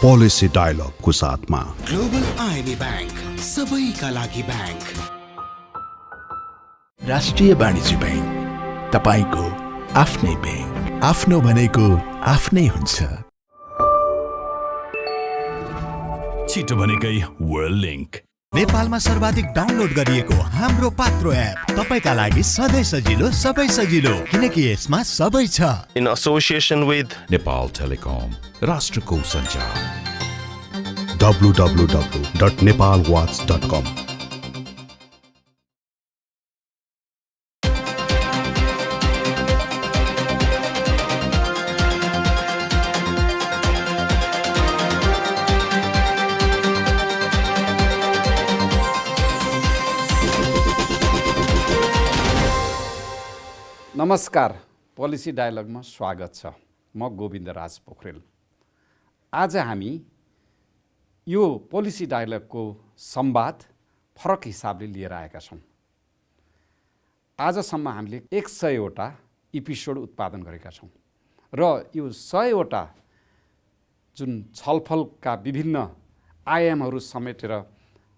Policy डायलगको साथमा global IMA bank, सबैका लागि बैंक। राष्ट्रिय वाणिज्य बैंक, तपाईको आफ्नै बैंक। आफ्नो भनेको आफ्नै हुन्छ। छिटो भनेकै वर्ल्ड लिंक। नेपालमा सर्वाधिक डाउनलोड गरिएको हाम्रो पात्रो एप तपाईका लागि सधैँ सजिलो, सबै सजिलो, किनकि यसमा सबै छ। In association with Nepal telecom, राष्ट्रको सञ्चार। www.nepalwatch.com। नमस्कार, पोलिसी डायलगमा स्वागत छ। म गोविन्द राज पोखरेल। आज हामी यो पोलिसी डायलगको संवाद फरक हिसाबले लिएर आएका छौँ। आजसम्म हामीले 100वटा एपिसोड उत्पादन गरेका छौँ र यो 100वटा जुन छलफलका विभिन्न आयामहरू समेटेर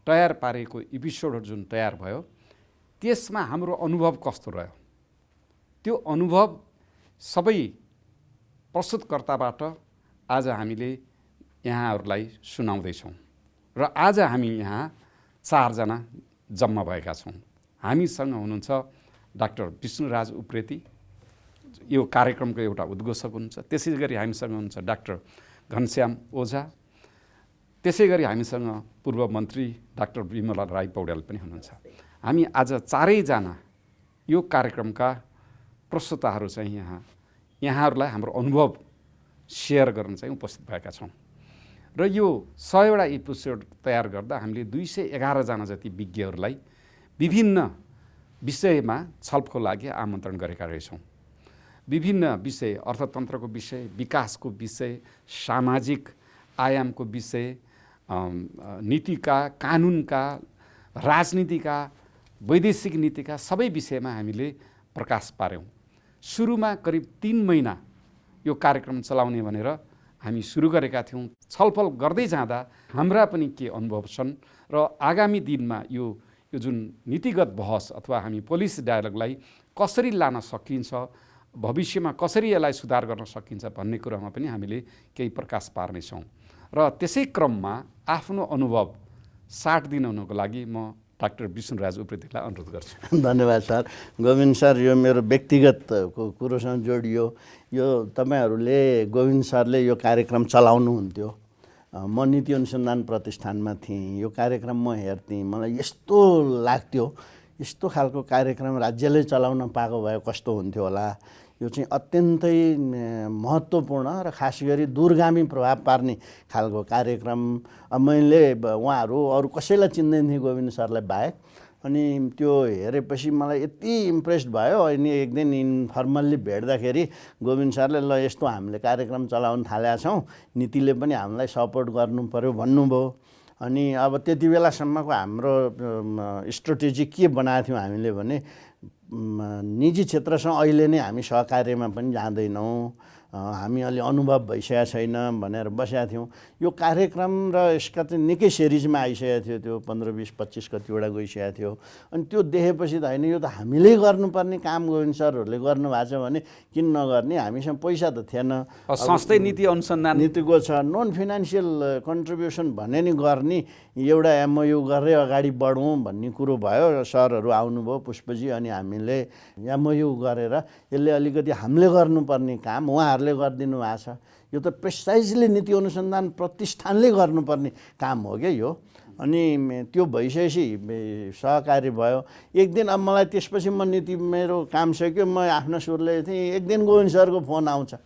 तयार पारेको एपिसोडहरू जुन तयार भयो, त्यसमा हाम्रो अनुभव कस्तो रह्यो, त्यो अनुभव सबै प्रस्तुतकर्ताबाट आज हामीले यहाँहरूलाई सुनाउँदैछौँ। र आज हामी यहाँ 4 जना जम्मा भएका छौँ। हामीसँग हुनुहुन्छ डाक्टर विष्णुराज उप्रेती, यो कार्यक्रमको एउटा उद्घोषक हुनुहुन्छ। त्यसै गरी हामीसँग हुनुहुन्छ डाक्टर घनश्याम ओझा। त्यसै गरी हामीसँग पूर्व मन्त्री डाक्टर विमला राई पौड्याल पनि हुनुहुन्छ। हामी आज 4 जना यो कार्यक्रमका प्रस्तुताहरू चाहिँ यहाँहरूलाई हाम्रो अनुभव सेयर गर्न चाहिँ उपस्थित भएका छौँ। र यो 100वटा एपिसोड तयार गर्दा हामीले 211 जना जति विज्ञहरूलाई विभिन्न विषयमा छलफलको लागि आमन्त्रण गरेका रहेछौँ। विभिन्न विषय, अर्थतन्त्रको विषय, विकासको विषय, सामाजिक आयामको विषय, नीतिका, कानुनका, राजनीतिका, वैदेशिक नीतिका सबै विषयमा हामीले प्रकाश पार्यौँ। सुरुमा करिब 3 महिना यो कार्यक्रम चलाउने भनेर हामी सुरु गरेका थियौँ। छलफल गर्दै जाँदा हाम्रा पनि के अनुभव छन् र आगामी दिनमा यो जुन नीतिगत बहस अथवा हामी पोलिसी डायलगलाई कसरी लान सकिन्छ, भविष्यमा कसरी यसलाई सुधार गर्न सकिन्छ भन्ने कुरामा पनि हामीले केही प्रकाश पार्नेछौँ। र त्यसै क्रममा आफ्नो अनुभव साट दिनुको लागि म डाक्टर विष्णुराज उप्रेतीलाई अनुरोध गर्छु। धन्यवाद सर। गोविन्द सर, यो मेरो व्यक्तिगत कुरोसँग जोडियो। यो तपाईँहरूले गोविन्द सरले यो कार्यक्रम चलाउनुहुन्थ्यो, म नीति अनुसन्धान प्रतिष्ठानमा थिएँ। यो कार्यक्रम म हेर्थेँ, मलाई यस्तो लाग्थ्यो, यस्तो खालको कार्यक्रम राज्यले चलाउन पाएको भए कस्तो हुन्थ्यो होला। यो चाहिँ अत्यन्तै महत्त्वपूर्ण र खास गरी दूरगामी प्रभाव पार्ने खालको कार्यक्रम। मैले उहाँहरू अरू कसैलाई चिन्दैन थिएँ गोविन्द सरलाई बाहेक। अनि त्यो हेरेपछि मलाई यति इम्प्रेस्ड भयो। अनि एक दिन इन्फर्मल्ली भेट्दाखेरि गोविन्द सरले ल यस्तो हामीले कार्यक्रम चलाउन थालेका छौँ, नीतिले पनि हामीलाई सपोर्ट गर्नु पऱ्यो भन्नुभयो। अनि अब त्यति बेलासम्मको हाम्रो स्ट्राटेजी के बनाएको थियौँ हामीले भने, निजी क्षेत्रसँग अहिले नै हामी सहकार्यमा पनि जाँदैनौँ, हामी अलि अनुभव भइसकेको छैन भनेर बसेका थियौँ। यो कार्यक्रम र यसका चाहिँ निकै सिरिजमा आइसकेको थियो, त्यो 15, 20, 25 कतिवटा गइसकेको थियो। अनि त्यो देखेपछि त होइन, यो त हामीले गर्नुपर्ने काम गोविन्द सरहरूले गर्नुभएको छ भने किन नगर्ने। हामीसँग पैसा त थिएन, संस्थै नीति अनुसन्धान नीतिको छ, नन फाइनेन्सियल कन्ट्रिब्युसन भने नि गर्ने, एउटा एमओयू गरेर अगाडि बढौँ भन्ने कुरो भयो। सरहरू आउनुभयो, पुष्पजी, अनि हामीले एमओयू गरेर यसले अलिकति हामीले गर्नुपर्ने काम उहाँहरूले गरिदिनु भएको छ। यो त प्रिसाइजली नीति अनुसन्धान प्रतिष्ठानले गर्नुपर्ने काम हो क्या यो। अनि त्यो भइसकेपछि सहकारी भयो। एक दिन अब मलाई त्यसपछि म नीति मेरो काम सक्यो, म आफ्नो सुरले थिएँ। एक दिन गोविन्द सरको फोन आउँछ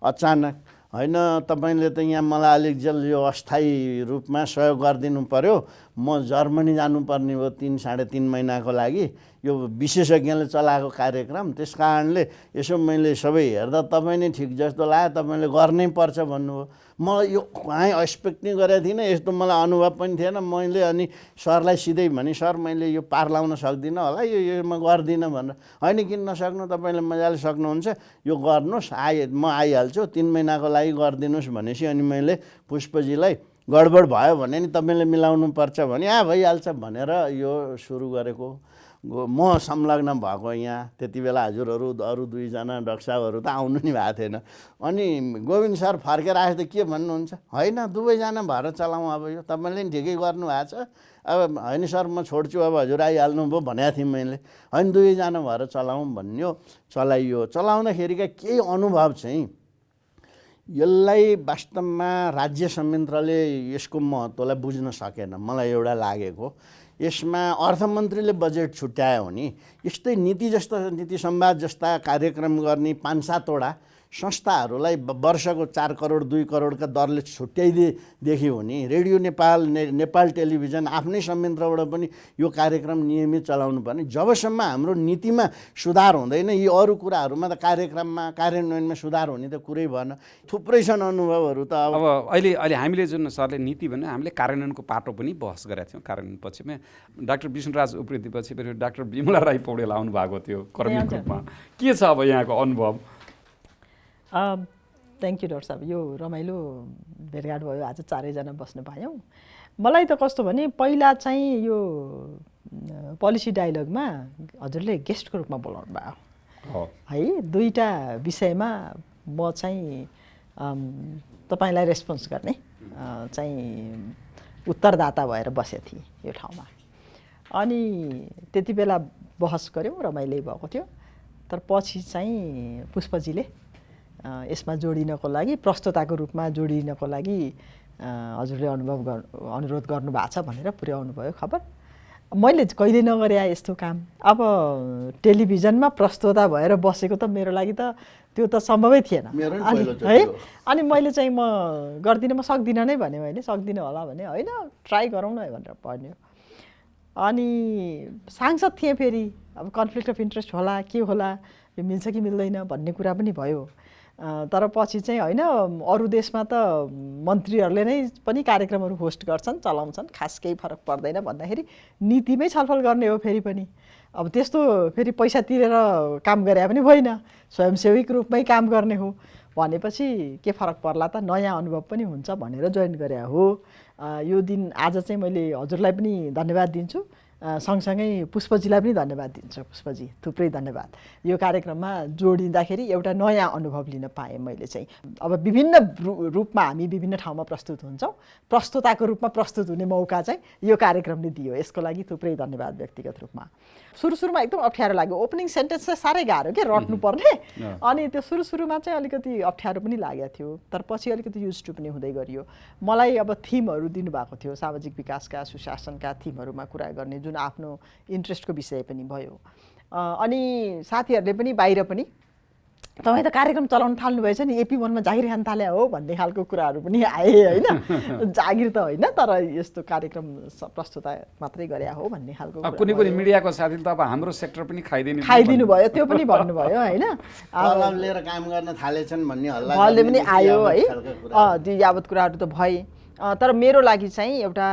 अचानक, होइन तपाईँले त यहाँ मलाई अलिक जल यो अस्थायी रूपमा सहयोग गरिदिनु पऱ्यो, म जर्मनी जानुपर्ने हो 3 साढे 3 महिनाको लागि, यो विशेषज्ञले चलाएको कार्यक्रम, त्यस कारणले यसो मैले सबै हेर्दा तपाईँ नै ठिक जस्तो लाग्यो, तपाईँले गर्नै पर्छ भन्नुभयो। मलाई यो कहीँ एक्सपेक्ट नै गरेको थिइनँ, यस्तो मलाई अनुभव पनि थिएन। मैले अनि सरलाई सिधै भने, सर मैले यो पार लाउन सक्दिनँ होला, यो म गर्दिनँ भनेर। होइन किन नसक्नु, तपाईँले मजाले सक्नुहुन्छ, यो गर्नुहोस्, म आइहाल्छु, 3 महिनाको लागि गरिदिनुहोस् भनेपछि अनि मैले पुष्पजीलाई गडबड भयो भने नि तपाईँले मिलाउनु पर्छ भने भइहाल्छ भनेर यो सुरु गरेको। म संलग्न भएको यहाँ त्यति बेला हजुरहरू अरू 2 जना डाक्टर साहबहरू त आउनु नि भएको थिएन। अनि गोविन्द सर फर्केर आएछ त के भन्नुहुन्छ, होइन 2 जना भएर चलाउँ, अब यो तपाईँले नि ठिकै गर्नुभएको छ, अब होइन सर म छोड्छु, अब हजुर आइहाल्नुभयो भनेको थिएँ मैले। होइन 2 जना भएर चलाउँ भन्यो, चलाइयो। चलाउँदाखेरिका केही अनुभव चाहिँ यसलाई वास्तवमा राज्य संयन्त्रले यसको महत्त्वलाई बुझ्न सकेन, मलाई एउटा लागेको। यसमा अर्थमन्त्रीले बजेट छुट्यायो भने यस्तै नीति सम्वाद जस्ता कार्यक्रम गर्ने 5-7 वटा संस्थाहरूलाई वर्षको 4 करोड 2 करोडका दरले छुट्याइदिएदेखि भने रेडियो नेपाल टेलिभिजन आफ्नै संयन्त्रबाट पनि यो कार्यक्रम नियमित चलाउनु पर्ने। जबसम्म हाम्रो नीतिमा सुधार हुँदैन, यी अरू कुराहरूमा त कार्यक्रममा कार्यान्वयनमा सुधार हुने त कुरै भएन। थुप्रै छन् अनुभवहरू त। अब अहिले हामीले जुन सरले नीति भन्यो, हामीले कार्यान्वयनको पाटो पनि बहस गरेका थियौँ। कार्यान्वयन पछिमा डाक्टर विष्णुराज उप्रेती पछि फेरि डाक्टर बिमला राई पौडेल आउनु भएको थियो कर्मिक रूपमा। के छ अब यहाँको अनुभव? थ्याङ्क यू डाक्टर साहब, यो रमाइलो भेटघाट भयो, आज 4 जना बस्न पायौँ। मलाई त कस्तो भने पहिला चाहिँ यो पोलिसी डायलगमा हजुरले गेस्टको रूपमा बोलाउनु भयो है, 2टा विषयमा म चाहिँ तपाईँलाई रेस्पोन्स गर्ने चाहिँ उत्तरदाता भएर बसेको थिएँ यो ठाउँमा। अनि त्यति बेला बहस गऱ्यौँ, रमाइलो भएको थियो। तर पछि चाहिँ पुष्पजीले यसमा जोडिनको लागि, प्रस्तुताको रूपमा जोडिनको लागि हजुरले अनुरोध गर्नुभएको छ भनेर पुर्याउनु भयो खबर। मैले कहिले नगरे यस्तो काम। अब टेलिभिजनमा प्रस्तुता भएर बसेको त मेरो लागि त त्यो त सम्भवै थिएन है। अनि मैले चाहिँ म गर्दिनँ, म सक्दिनँ नै भने, मैले सक्दिनँ होला भने, होइन ट्राई गरौँ न भनेर भन्यो। अनि सांसद थिएँ, फेरि अब कन्फ्लिक्ट अफ इन्ट्रेस्ट होला के होला, यो मिल्छ कि मिल्दैन भन्ने कुरा पनि भयो। तर पछि चाहिँ होइन, अरू देशमा त मन्त्रीहरूले नै पनि कार्यक्रमहरू होस्ट गर्छन्, चलाउँछन्, खास केही फरक पर्दैन भन्दाखेरि नीतिमै छलफल गर्ने हो। फेरि पनि अब त्यस्तो फेरि पैसा तिरेर काम गरे पनि होइन, स्वयंसेवीको रूपमै काम गर्ने हो भनेपछि के फरक पर्ला त, नयाँ अनुभव पनि हुन्छ भनेर जोइन गरे हो। यो दिन आज चाहिँ मैले हजुरलाई पनि धन्यवाद दिन्छु, सँगसँगै पुष्पजीलाई पनि धन्यवाद दिन्छु। पुष्पजी थुप्रै धन्यवाद। यो कार्यक्रममा जोडिँदाखेरि एउटा नयाँ अनुभव लिन पाएँ मैले चाहिँ। अब विभिन्न रूपमा हामी विभिन्न ठाउँमा प्रस्तुत हुन्छौँ, प्रस्तुताको रूपमा प्रस्तुत हुने मौका चाहिँ यो कार्यक्रमले दियो। यसको लागि थुप्रै धन्यवाद व्यक्तिगत रूपमा। सुरुमा एकदम अप्ठ्यारो लाग्यो, ओपनिङ सेन्टेन्स चाहिँ साह्रै गाह्रो के रट्नुपर्ने। अनि त्यो सुरुमा चाहिँ अलिकति अप्ठ्यारो पनि लागेको थियो, तर पछि अलिकति युज टु पनि हुँदै गरियो। मलाई अब थिमहरू दिनुभएको थियो, सामाजिक विकासका सुशासनका थिमहरूमा कुरा गर्ने, जुन आफ्नो इन्ट्रेस्टको विषय पनि भयो। अनि साथीहरूले पनि बाहिर पनि तपाईँ त कार्यक्रम चलाउन थाल्नुभएछ नि, AP1 मा जागिर खान थाले हो भन्ने खालको कुराहरू पनि आए होइन। जागिर त होइन, तर यस्तो कार्यक्रम प्रस्तुता मात्रै गरे हो भन्ने खालको। कुनै मिडियाको साथीले त अब हाम्रो सेक्टर पनि खाइदिनु भयो, त्यो पनि भन्नुभयो होइन। लिएर काम गर्न थालेछन् भन्ने हल्ला पनि आयो है। त्यो यावत कुराहरू त भए, तर मेरो लागि चाहिँ एउटा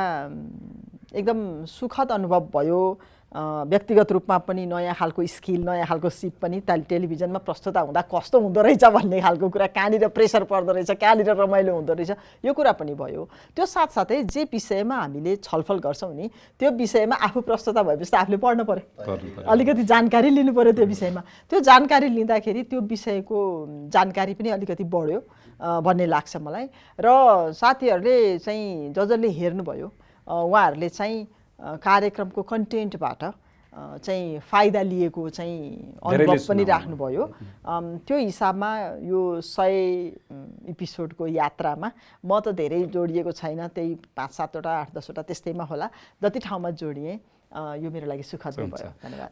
एकदम सुखद अनुभव भयो। व्यक्तिगत रूपमा पनि नयाँ खालको स्किल, नयाँ खालको सिप पनि टेलिभिजनमा प्रस्तुता हुँदा कस्तो हुँदो रहेछ भन्ने खालको कुरा, कहाँनिर प्रेसर पर्दो रहेछ, कहाँनिर रमाइलो हुँदो रहेछ, यो कुरा पनि भयो। त्यो साथसाथै जे विषयमा हामीले छलफल गर्छौँ नि, त्यो विषयमा आफू प्रस्तुता भएपछि आफूले पढ्नु पर्यो, अलिकति जानकारी लिनु पर्यो त्यो विषयमा। त्यो जानकारी लिँदाखेरि त्यो विषयको जानकारी पनि अलिकति बढ्यो भन्ने लाग्छ मलाई। र साथीहरूले चाहिँ जसले हेर्नुभयो उहाँहरूले चाहिँ कार्यक्रमको कन्टेन्टबाट चाहिँ फाइदा लिएको चाहिँ अनुभव पनि राख्नुभयो। त्यो हिसाबमा यो 100 एपिसोडको यात्रामा म त धेरै जोडिएको छैन, त्यही 5-7 वटा 8-10 वटा त्यस्तैमा होला, जति ठाउँमा जोडिएँ यो मेरो लागि सुखद भयो। धन्यवाद।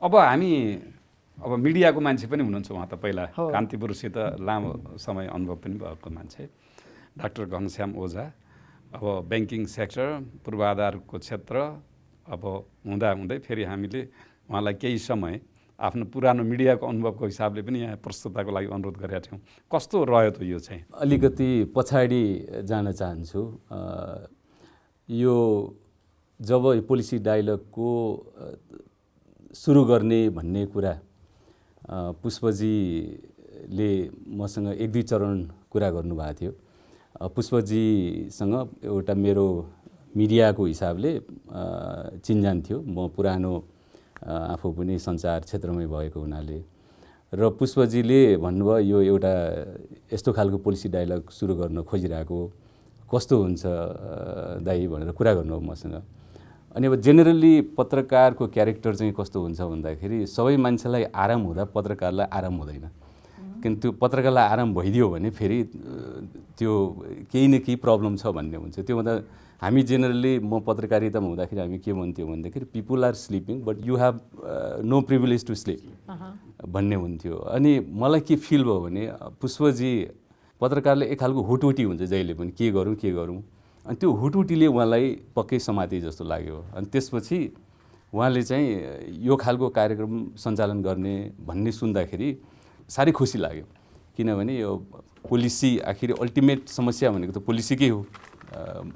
अब मिडियाको मान्छे पनि हुनुहुन्छ, उहाँ त पहिला कान्तिपुरसित लामो समय अनुभव पनि भएको मान्छे, डाक्टर घनश्याम ओझा। अब ब्याङ्किङ सेक्टर, पूर्वाधारको क्षेत्र अब हुँदै फेरि हामीले उहाँलाई केही समय आफ्नो पुरानो मिडियाको अनुभवको हिसाबले पनि यहाँ प्रस्तुतताको लागि अनुरोध गरेका थियौँ। कस्तो रह्यो त यो चाहिँ? अलिकति पछाडि जान चाहन्छु। यो जब पोलिसी डायलगको सुरु गर्ने भन्ने कुरा पुष्पजीले मसँग 1-2 चरण कुरा गर्नुभएको थियो। पुष्पजीसँग एउटा मेरो मिडियाको हिसाबले चिन्जान थियो। म पुरानो आफू पनि सञ्चार क्षेत्रमै भएको हुनाले र पुष्पजीले भन्नुभयो यो एउटा यस्तो खालको पोलिसी डायलग सुरु गर्न खोजिरहेको कस्तो हुन्छ दाइ भनेर कुरा गर्नुभयो मसँग। अनि अब जेनरली पत्रकारको क्यारेक्टर चाहिँ कस्तो हुन्छ भन्दाखेरि सबै मान्छेलाई आराम हुँदा पत्रकारलाई आराम हुँदैन, किन्तु पत्रकारलाई आराम भइदियो भने फेरि त्यो केही न केही प्रब्लम छ भन्ने हुन्छ। त्योभन्दा हामी जेनरली म पत्रकारितामा हुँदाखेरि हामी के भन्थ्यौँ भन्दाखेरि people are sleeping but you have no privilege to sleep भन्ने हुन्थ्यो। अनि मलाई के फिल भयो भने पुष्पजी पत्रकारले एक खालको हुटहुटी हुन्छ जहिले पनि के गरौँ, अनि त्यो हुटहुटीले उहाँलाई पक्कै समाते जस्तो लाग्यो। अनि त्यसपछि उहाँले चाहिँ यो खालको कार्यक्रम सञ्चालन गर्ने भन्ने सुन्दाखेरि साह्रै खुसी लाग्यो, किनभने यो पोलिसी आखिर अल्टिमेट समस्या भनेको त पोलिसीकै हो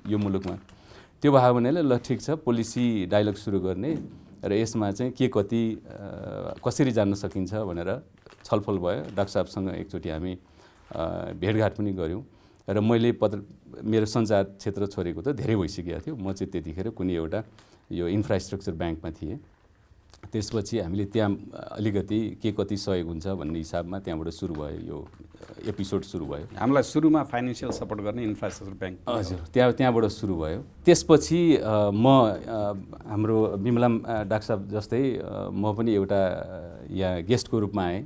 यो मुलुकमा। त्यो भयो भने ल ठिक छ पोलिसी डायलग सुरु गर्ने र यसमा चाहिँ के कति कसरी जान्न सकिन्छ भनेर छलफल भयो। डाक्टर साहबसँग एकचोटि हामी भेटघाट पनि गऱ्यौँ र मैले मेरो सञ्चार क्षेत्र छोडेको त धेरै भइसकेको थियो। म चाहिँ त्यतिखेर कुनै एउटा यो इन्फ्रास्ट्रक्चर ब्याङ्कमा थिएँ। त्यसपछि हामीले त्यहाँ अलिकति के कति सहयोग हुन्छ भन्ने हिसाबमा त्यहाँबाट सुरु भयो, यो एपिसोड सुरु भयो। हामीलाई सुरुमा फाइनेन्सियल सपोर्ट गर्ने इन्फ्रास्ट्रक्चर ब्याङ्क, हजुर त्यहाँबाट सुरु भयो। त्यसपछि म हाम्रो बिमला डाक्टर साहब जस्तै म पनि एउटा यहाँ गेस्टको रूपमा आएँ।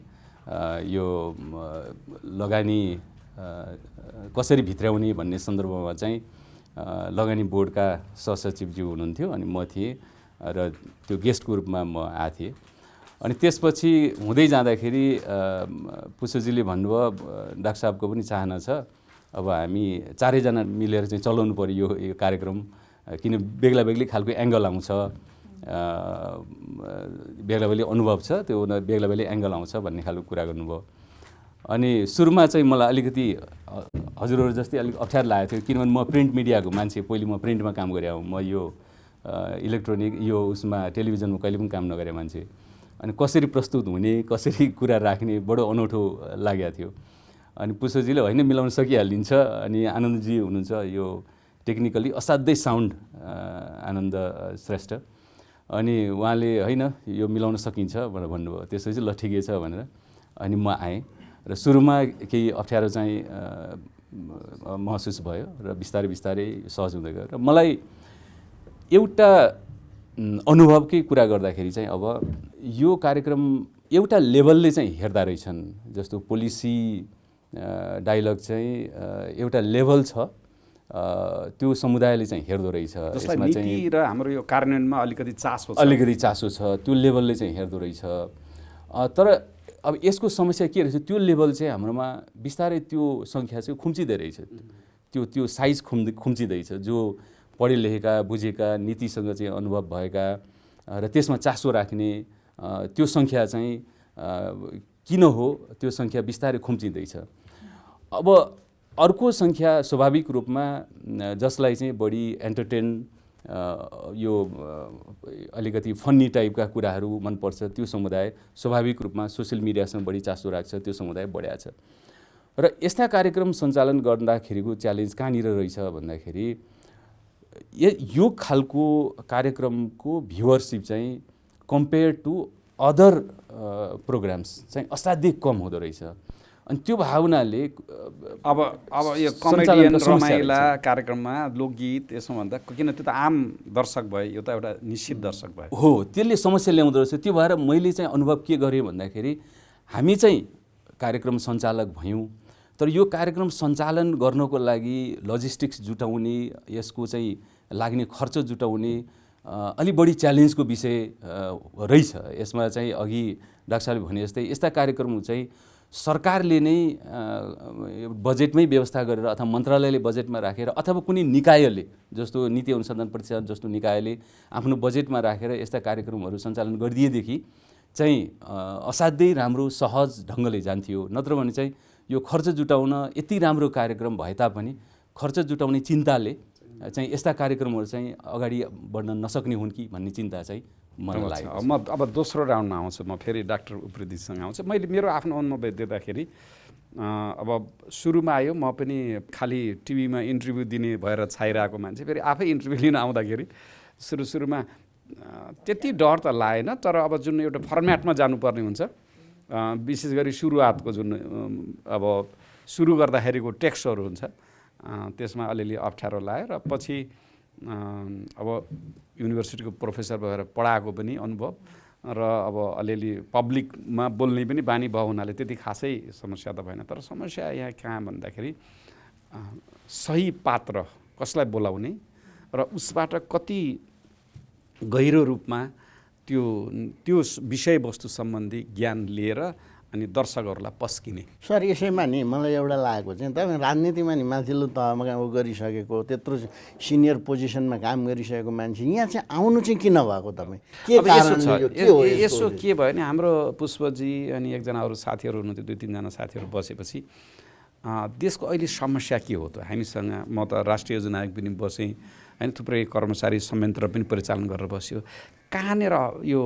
यो लगानी कसरी भित्र्याउने भन्ने सन्दर्भमा चाहिँ लगानी बोर्डका सहसचिवज्यू हुनुहुन्थ्यो अनि म थिएँ र त्यो गेस्टको रूपमा म आएको थिएँ। अनि त्यसपछि हुँदै जाँदाखेरि पुष्पजीले भन्नुभयो डाक्टर साहबको पनि चाहना छ अब हामी चारैजना मिलेर चाहिँ चलाउनु पर्यो यो कार्यक्रम, किन बेग्ला बेग्लै खालको एङ्गल आउँछ, बेग्ला बेग्लै अनुभव छ, त्यो बेग्ला बेग्लै एङ्गल आउँछ भन्ने खालको कुरा गर्नुभयो। अनि सुरुमा चाहिँ मलाई अलिकति हजुरहरू जस्तै अलिक अप्ठ्यारो लागेको थियो, किनभने म प्रिन्ट मिडियाको मान्छे, पहिले म प्रिन्टमा काम गरेँ, म यो इलेक्ट्रोनिक यो उसमा टेलिभिजनमा कहिले पनि काम नगरे मान्छे। अनि कसरी प्रस्तुत हुने, कसरी कुरा राख्ने बडो अनौठो लागेको थियो। अनि पुष्पजीले होइन मिलाउन सकिहालिन्छ। अनि आनन्दजी हुनुहुन्छ यो टेक्निकली असाध्यै साउन्ड आनन्द श्रेष्ठ, अनि उहाँले होइन यो मिलाउन सकिन्छ भनेर भन्नुभयो। त्यसपछि ल ठिकै छ भनेर अनि म आएँ र सुरुमा केही अप्ठ्यारो चाहिँ महसुस भयो र बिस्तारै बिस्तारै सहज हुँदै गयो। र मलाई एउटा अनुभवकै कुरा गर्दाखेरि चाहिँ अब यो कार्यक्रम एउटा लेभलले चाहिँ हेर्दा रहेछन्, जस्तो पोलिसी डायलग चाहिँ एउटा लेभल छ, त्यो समुदायले चाहिँ हेर्दो रहेछ। यसमा नीति र हाम्रो यो कार्यान्वयनमा अलिकति चासो छ, त्यो लेभलले चाहिँ हेर्दो रहेछ। तर अब यसको समस्या के रहेछ, त्यो लेभल चाहिँ हाम्रोमा बिस्तारै त्यो सङ्ख्या चाहिँ खुम्चिँदै रहेछ, त्यो साइज खुम्चिँदैछ। जो पढे लेखेका बुझेका नीतिसँग चाहिँ अनुभव भएका र त्यसमा चासो राख्ने त्यो सङ्ख्या चाहिँ किन हो, त्यो सङ्ख्या बिस्तारै खुम्चिँदैछ। अब अर्को सङ्ख्या स्वाभाविक रूपमा जसलाई चाहिँ बढी एन्टरटेन यो अलिकति फन्नी टाइपका कुराहरू मनपर्छ त्यो समुदाय स्वाभाविक रूपमा सोसियल मिडियासँग बढी चासो राख्छ, त्यो समुदाय बढ्या छ। र यस्ता कार्यक्रम सञ्चालन गर्दाखेरिको च्यालेन्ज कहाँनिर रहेछ भन्दाखेरि यो खालको कार्यक्रमको भ्युवरसिप चाहिँ कम्पेयर टु अदर प्रोग्राम्स चाहिँ असाध्यै कम हुँदो रहेछ। अनि त्यो भावनाले अब यो कमेडियन रमाइला कार्यक्रममा लोकगीत यसो भन्दा किन त्यो त आम दर्शक भयो, यो त एउटा निश्चित दर्शक भयो हो, त्यसले समस्या ल्याउँदो रहेछ। त्यो भएर मैले चाहिँ अनुभव के गरेँ भन्दाखेरि हामी चाहिँ कार्यक्रम सञ्चालक भयौँ, तर यो कार्यक्रम सञ्चालन गर्नको लागि लजिस्टिक्स जुटाउने, यसको चाहिँ लाग्ने खर्च जुटाउने अलि बढी च्यालेन्जको विषय रहेछ। यसमा चाहिँ अघि डाक्टर साहबले भने जस्तै यस्ता कार्यक्रम चाहिँ सरकारले नै बजेटमै व्यवस्था गरेर अथवा मन्त्रालयले बजेटमा राखेर अथवा कुनै निकायले जस्तो नीति अनुसन्धान प्रतिष्ठान जस्तो निकायले आफ्नो बजेटमा राखेर यस्ता कार्यक्रमहरू सञ्चालन गरिदिएदेखि चाहिँ असाध्यै राम्रो सहज ढङ्गले जान्थ्यो। नत्र भने चाहिँ यो खर्च जुटाउन यति राम्रो कार्यक्रम भए तापनि खर्च जुटाउने चिन्ताले चाहिँ यस्ता कार्यक्रमहरू चाहिँ अगाडि बढ्न नसक्ने हुन् कि भन्ने चिन्ता चाहिँ मलाई लाग्यो। म अब दोस्रो राउन्डमा आउँछु, म फेरि डाक्टर उप्रेतीसँग आउँछु। मैले मेरो आफ्नो अनुभव दिँदाखेरि अब सुरुमा आयो, म पनि खालि टिभीमा इन्टरभ्यू दिने भएर छाइरहेको मान्छे, फेरि आफै इन्टरभ्यू लिन आउँदाखेरि सुरुमा त्यति डर त लागेन, तर अब जुन एउटा फर्मेटमा जानुपर्ने हुन्छ, विशेष गरी सुरुवातको जुन अब सुरु गर्दाखेरिको टेक्स्टहरू हुन्छ त्यसमा अलिअलि अप्ठ्यारो लाग्यो। र पछि अब युनिभर्सिटीको प्रोफेसर भएर पढाएको पनि अनुभव र अब अलिअलि पब्लिकमा बोल्ने पनि बानी भयो हुनाले त्यति खासै समस्या त भएन। तर समस्या यहाँ कहाँ भन्दाखेरि सही पात्र कसलाई बोलाउने र उसबाट कति गहिरो रूपमा त्यो विषयवस्तु सम्बन्धी ज्ञान लिएर अनि दर्शकहरूलाई पस्किने। सर यसैमा नि मलाई एउटा लागेको चाहिँ तपाईँ राजनीतिमा नि माथिल्लो तहमा गरिसकेको त्यत्रो सिनियर पोजिसनमा काम गरिसकेको मान्छे यहाँ चाहिँ आउनु चाहिँ किन भएको तपाईँ? के कारणले यसो के भयो भने हाम्रो पुष्पजी अनि एकजना अरू साथीहरू हुनुहुन्थ्यो, 2-3जना साथीहरू बसेपछि देशको अहिले समस्या के हो त? हामीसँग म त राष्ट्रिय योजना आयोग पनि बसेँ होइन, थुप्रै कर्मचारी संयन्त्र पनि परिचालन गरेर बस्यो। कहाँनिर यो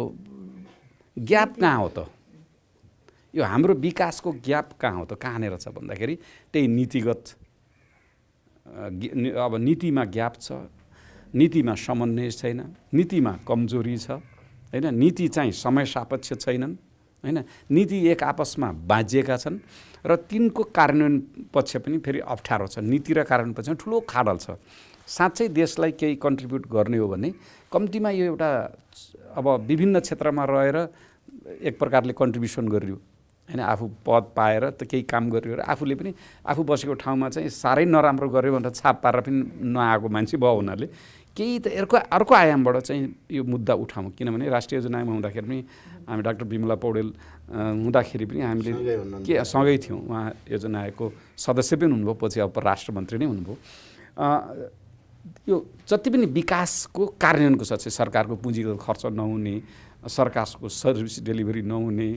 ग्याप कहाँ हो त? यो हाम्रो विकासको ग्याप कहाँ हो त? कहाँनिर छ भन्दाखेरि त्यही नीतिगत अब नीतिमा ग्याप छ, नीतिमा समन्वय छैन, नीतिमा कमजोरी छ होइन, नीति चाहिँ समय सापेक्ष छैनन् होइन, नीति एक आपसमा बाँझिएका छन् र तिनको कार्यान्वयन पक्ष पनि फेरि अप्ठ्यारो छ। नीति र कार्यान्वयन पक्ष ठुलो खाडल छ। साँच्चै देशलाई केही कन्ट्रिब्युट गर्ने हो भने कम्तीमा यो एउटा अब विभिन्न क्षेत्रमा रहेर एक प्रकारले कन्ट्रिब्युसन गरियो होइन, आफू पद पाएर त केही काम गरियो र आफूले पनि आफू बसेको ठाउँमा चाहिँ साह्रै नराम्रो गर्यो भनेर छाप पारेर पनि नआएको मान्छे भयो हुनाले केही त अर्को आयामबाट चाहिँ यो मुद्दा उठाउँ। किनभने राष्ट्रिय योजनामा हुँदाखेरि पनि हामी डाक्टर बिमला पौडेल हुँदाखेरि पनि हामीले के सँगै थियौँ, उहाँ योजना आयोगको सदस्य पनि हुनुभयो, पछि अब राष्ट्र मन्त्री नै हुनुभयो। यो जति पनि विकासको कार्यान्वयनको छ, सरकारको पुँजीगत खर्च नहुने, सरकारको सर्भिस डेलिभरी नहुने,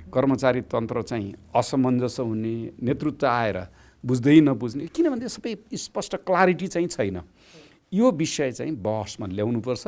कर्मचारी तन्त्र चाहिँ असमञ्जस हुने, नेतृत्व आएर बुझ्दै नबुझ्ने, किनभने सबै स्पष्ट क्लारिटी चाहिँ छैन। यो विषय चाहिँ बहसमा ल्याउनुपर्छ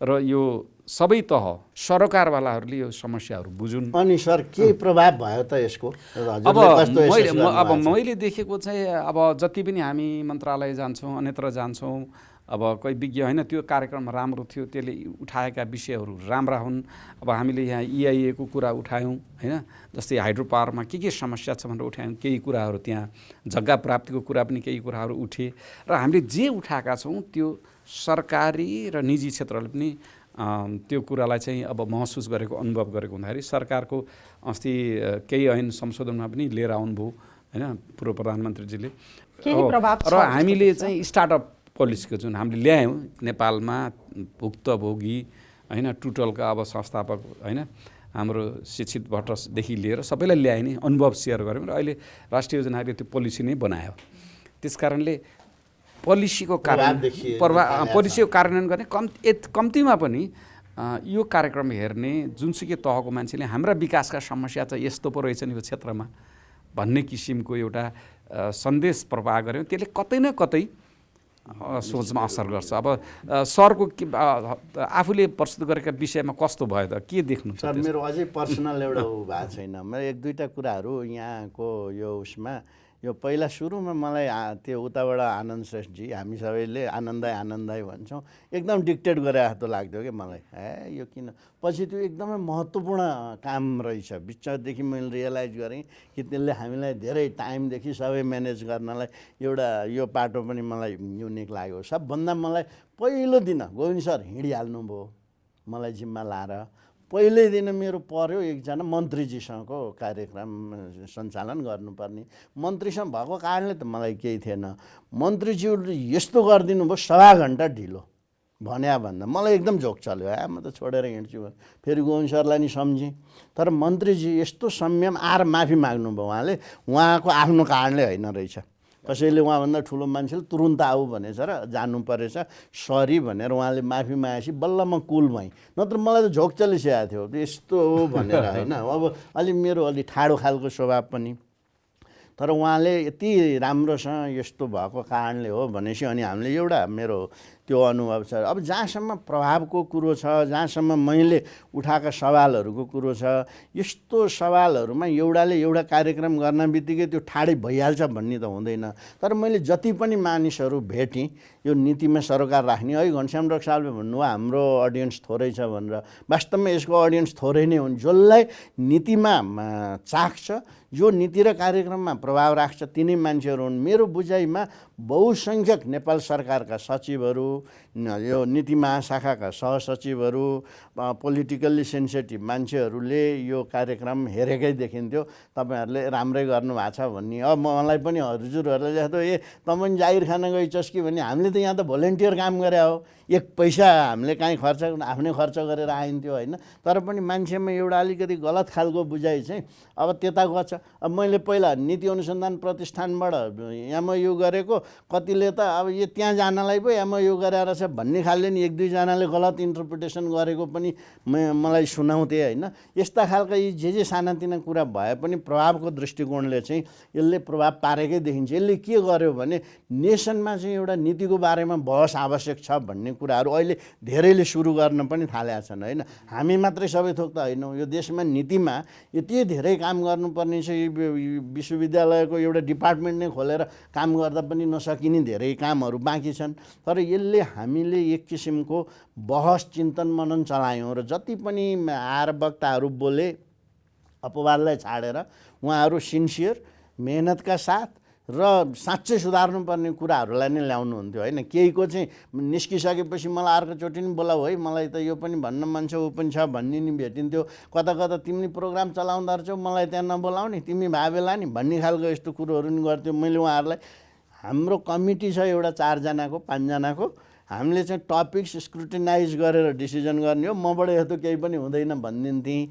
र यो सबै तह सरकारवालाहरूले यो समस्याहरू बुझुन्। अनि सर के प्रभाव भयो त यसको? अब मैले देखेको चाहिँ अब जति पनि हामी मन्त्रालय जान्छौँ, अन्यत्र जान्छौँ, अब कोही विज्ञ होइन त्यो कार्यक्रम राम्रो थियो, त्यसले उठाएका विषयहरू राम्रा हुन्। अब हामीले यहाँ EIA को कुरा उठायौँ होइन, जस्तै हाइड्रो पावरमा के समस्या छ भनेर उठायौँ, केही कुराहरू त्यहाँ जग्गा प्राप्तिको कुरा पनि केही कुराहरू उठे र हामीले जे उठाएका छौँ त्यो सरकारी र निजी क्षेत्रले पनि त्यो कुरालाई चाहिँ अब महसुस गरेको, अनुभव गरेको हुँदाखेरि सरकारको अस्ति केही ऐन संशोधनमा पनि लिएर आउनुभयो होइन पूर्व प्रधानमन्त्रीजीले। र हामीले चाहिँ स्टार्टअप पोलिसीको जुन हामीले ल्यायौँ नेपालमा भुक्तभोगी होइन, टुटलका अब संस्थापक होइन, हाम्रो शिक्षित भट्टदेखि लिएर सबैलाई ल्याए नि अनुभव सेयर गऱ्यौँ र अहिले राष्ट्रिय योजनाले त्यो पोलिसी नै बनायो। त्यस कारणले पोलिसीको कार्यान्वयन गर्ने कम्तीमा पनि यो कार्यक्रम हेर्ने जुनसुकै तहको मान्छेले हाम्रा विकासका समस्या चाहिँ यस्तो पो रहेछ नि यो क्षेत्रमा भन्ने किसिमको एउटा सन्देश प्रवाह गऱ्यौँ। त्यसले कतै न कतै सोचमा असर गर्छ। अब सरको आफूले प्रस्तुत गरेका विषयमा कस्तो भयो त, के देख्नु? सर मेरो अझै पर्सनल एउटा भएको छैन, मेरो 1-2टा कुराहरू यहाँको यो उसमा यो पहिला सुरुमा मलाई त्यो उताबाट आनन्द श्रेष्ठजी, हामी सबैले आनन्दाई भन्छौँ, एकदम डिक्टेट गरे जस्तो लाग्थ्यो कि मलाई, यो किन? पछि त्यो एकदमै महत्त्वपूर्ण काम रहेछ। बिचदेखि मैले रियलाइज गरेँ कि त्यसले हामीलाई धेरै टाइमदेखि सबै म्यानेज गर्नलाई एउटा यो पाटो पनि मलाई युनिक लाग्यो। सबभन्दा मलाई पहिलो दिन गोविन्द सर हिँडिहाल्नु भयो, मलाई जिम्मा लाएर पहिल्यै दिन मेरो पर्यो एकजना मन्त्रीजीसँगको कार्यक्रम सञ्चालन गर्नुपर्ने। मन्त्रीसँग भएको कारणले त मलाई केही थिएन, मन्त्रीज्यूले यस्तो गरिदिनु भयो, 1.5 घन्टा ढिलो भन्या भन्दा मलाई एकदम झोक चल्यो म त छोडेर हिँड्छु भने फेरि गोविन्द सरलाई नि सम्झेँ। तर मन्त्रीजी यस्तो संयम आएर माफी माग्नुभयो उहाँले, उहाँको आफ्नो कारणले होइन रहेछ, कसैले उहाँभन्दा ठुलो मान्छेले तुरुन्त आऊ भनेछ र जानु परेछ, सरी भनेर उहाँले माफी मागेपछि बल्ल म कुल भएँ, नत्र मलाई त झोक चलिसकेको थियो यस्तो हो भनेर होइन। अब अलि मेरो अलि ठाडो खालको स्वभाव पनि, तर उहाँले यति राम्रोसँग यस्तो भएको कारणले हो भनेपछि अनि हामीले एउटा मेरो त्यो अनुभव छ। अब जहाँसम्म प्रभावको कुरो छ, जहाँसम्म मैले उठाएका सवालहरूको कुरो छ, यस्तो सवालहरूमा एउटाले एउटा कार्यक्रम गर्न बित्तिकै त्यो ठाडै भइहाल्छ भन्ने त हुँदैन। तर मैले जति पनि मानिसहरू भेटेँ यो नीतिमा सरकार राख्ने, है घनश्याम रक्सालले भन्नुभयो हाम्रो अडियन्स थोरै छ भनेर, वास्तवमा यसको अडियन्स थोरै नै हुन्। जसलाई नीतिमा चाख छ, जो नीति र कार्यक्रममा प्रभाव राख्छ तिनै मान्छेहरू हुन्। मेरो बुझाइमा बहुसङ्ख्यक नेपाल सरकारका सचिवहरू, यो नीति महाशाखाका सहसचिवहरू, पोलिटिकल्ली सेन्सिटिभ मान्छेहरूले यो कार्यक्रम हेरेकै देखिन्थ्यो। तपाईँहरूले राम्रै गर्नुभएको छ भन्ने। अब मलाई पनि हजुरहरूलाई जस्तो तपाईँ जागिर खान गइछस् कि भने हामीले त यहाँ त भोलिन्टियर काम गरे हो, एक पैसा हामीले काहीँ खर्च आफ्नै खर्च गरेर आइन्थ्यो होइन। तर पनि मान्छेमा एउटा अलिकति गलत खालको बुझाइ चाहिँ अब त्यता गछ। अब मैले पहिला नीति अनुसन्धान प्रतिष्ठानबाट एमओयू गरेको, कतिले त अब यो त्यहाँ जानलाई पो एमओयू गरेर छ भन्ने खालले नि एक दुईजनाले गलत इन्टरप्रिटेसन गरेको पनि मलाई सुनाउँथे होइन। यस्ता खालका यी जे सानातिना कुरा भए पनि प्रभावको दृष्टिकोणले चाहिँ यसले प्रभाव पारेकै देखिन्छ। यसले के गर्यो भने नेसनमा चाहिँ एउटा नीतिको बारेमा बहस आवश्यक छ भन्ने कुराहरू अहिले धेरैले सुरु गर्न पनि थालेका छन् होइन। हामी मात्रै सबै थोक त होइनौँ, यो देशमा नीतिमा यति धेरै काम गर्नुपर्ने छ। विश्वविद्यालयको एउटा डिपार्टमेन्ट नै खोलेर काम गर्दा पनि नसकिने धेरै कामहरू बाँकी छन्। तर यसले हामीले एक किसिमको बहस चिन्तन मनन चलायौँ र जति पनि आएर वक्ताहरू बोले अपवादलाई छाडेर उहाँहरू सिन्सियर मेहनतका साथ र साँच्चै सुधार्नुपर्ने कुराहरूलाई नै ल्याउनुहुन्थ्यो होइन। केहीको चाहिँ निस्किसकेपछि मलाई अर्कोचोटि नि बोलाऊ है, मलाई त यो पनि भन्न मन छ ऊ पनि छ भन्ने नि भेटिन्थ्यो। कता कता तिमी प्रोग्राम चलाउँदो रहेछौ, मलाई त्यहाँ नबोलाउने, तिमी भए बेला नि भन्ने खालको यस्तो कुरोहरू नि गर्थ्यो। मैले उहाँहरूलाई हाम्रो कमिटी छ एउटा 4 जनाको 5 जनाको, हामीले चाहिँ टपिक्स स्क्रुटिनाइज गरेर डिसिजन गर्ने हो, मबाट यस्तो केही पनि हुँदैन भनिदिन्थेँ।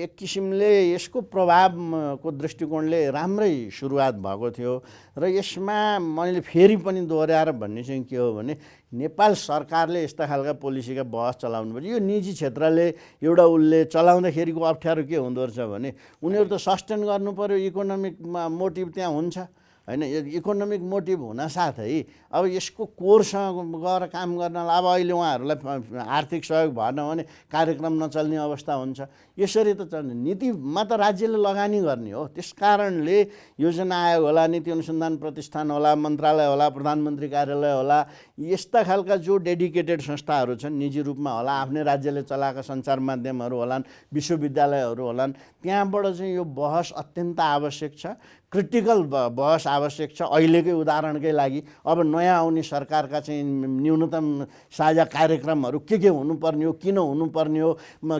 एक किसिमले यसको प्रभावको दृष्टिकोणले राम्रै सुरुवात भएको थियो। र यसमा मैले फेरि पनि दोहोऱ्याएर भन्ने चाहिँ के हो भने नेपाल सरकारले यस्ता खालका पोलिसीका बहस चलाउनु पर्छ। यो निजी क्षेत्रले एउटा उसले चलाउँदाखेरिको अप्ठ्यारो के हुँदो रहेछ भने उनीहरू त सस्टेन गर्नु पर्यो, इकोनोमिक मोटिभ त्यहाँ हुन्छ होइन। इकोनोमिक मोटिभ हुन साथै अब यसको कोरसँग गएर काम गर्नलाई अब अहिले उहाँहरूलाई आर्थिक सहयोग भएन भने कार्यक्रम नचल्ने अवस्था हुन्छ। यसरी त चल्ने, नीतिमा त राज्यले लगानी गर्ने हो। त्यस कारणले योजना आयोग होला, नीति अनुसन्धान प्रतिष्ठान होला, मन्त्रालय होला, प्रधानमन्त्री कार्यालय होला, यस्ता खालका जो डेडिकेटेड संस्थाहरू छन् निजी रूपमा होला, आफ्नै राज्यले चलाएका सञ्चार माध्यमहरू होलान्, विश्वविद्यालयहरू होलान्, त्यहाँबाट चाहिँ यो बहस अत्यन्त आवश्यक छ। क्रिटिकल बहस आवश्यक छ। अहिलेकै उदाहरणकै लागि अब नयाँ आउने सरकारका चाहिँ न्यूनतम साझा कार्यक्रमहरू के हुनुपर्ने हो, किन हुनुपर्ने हो,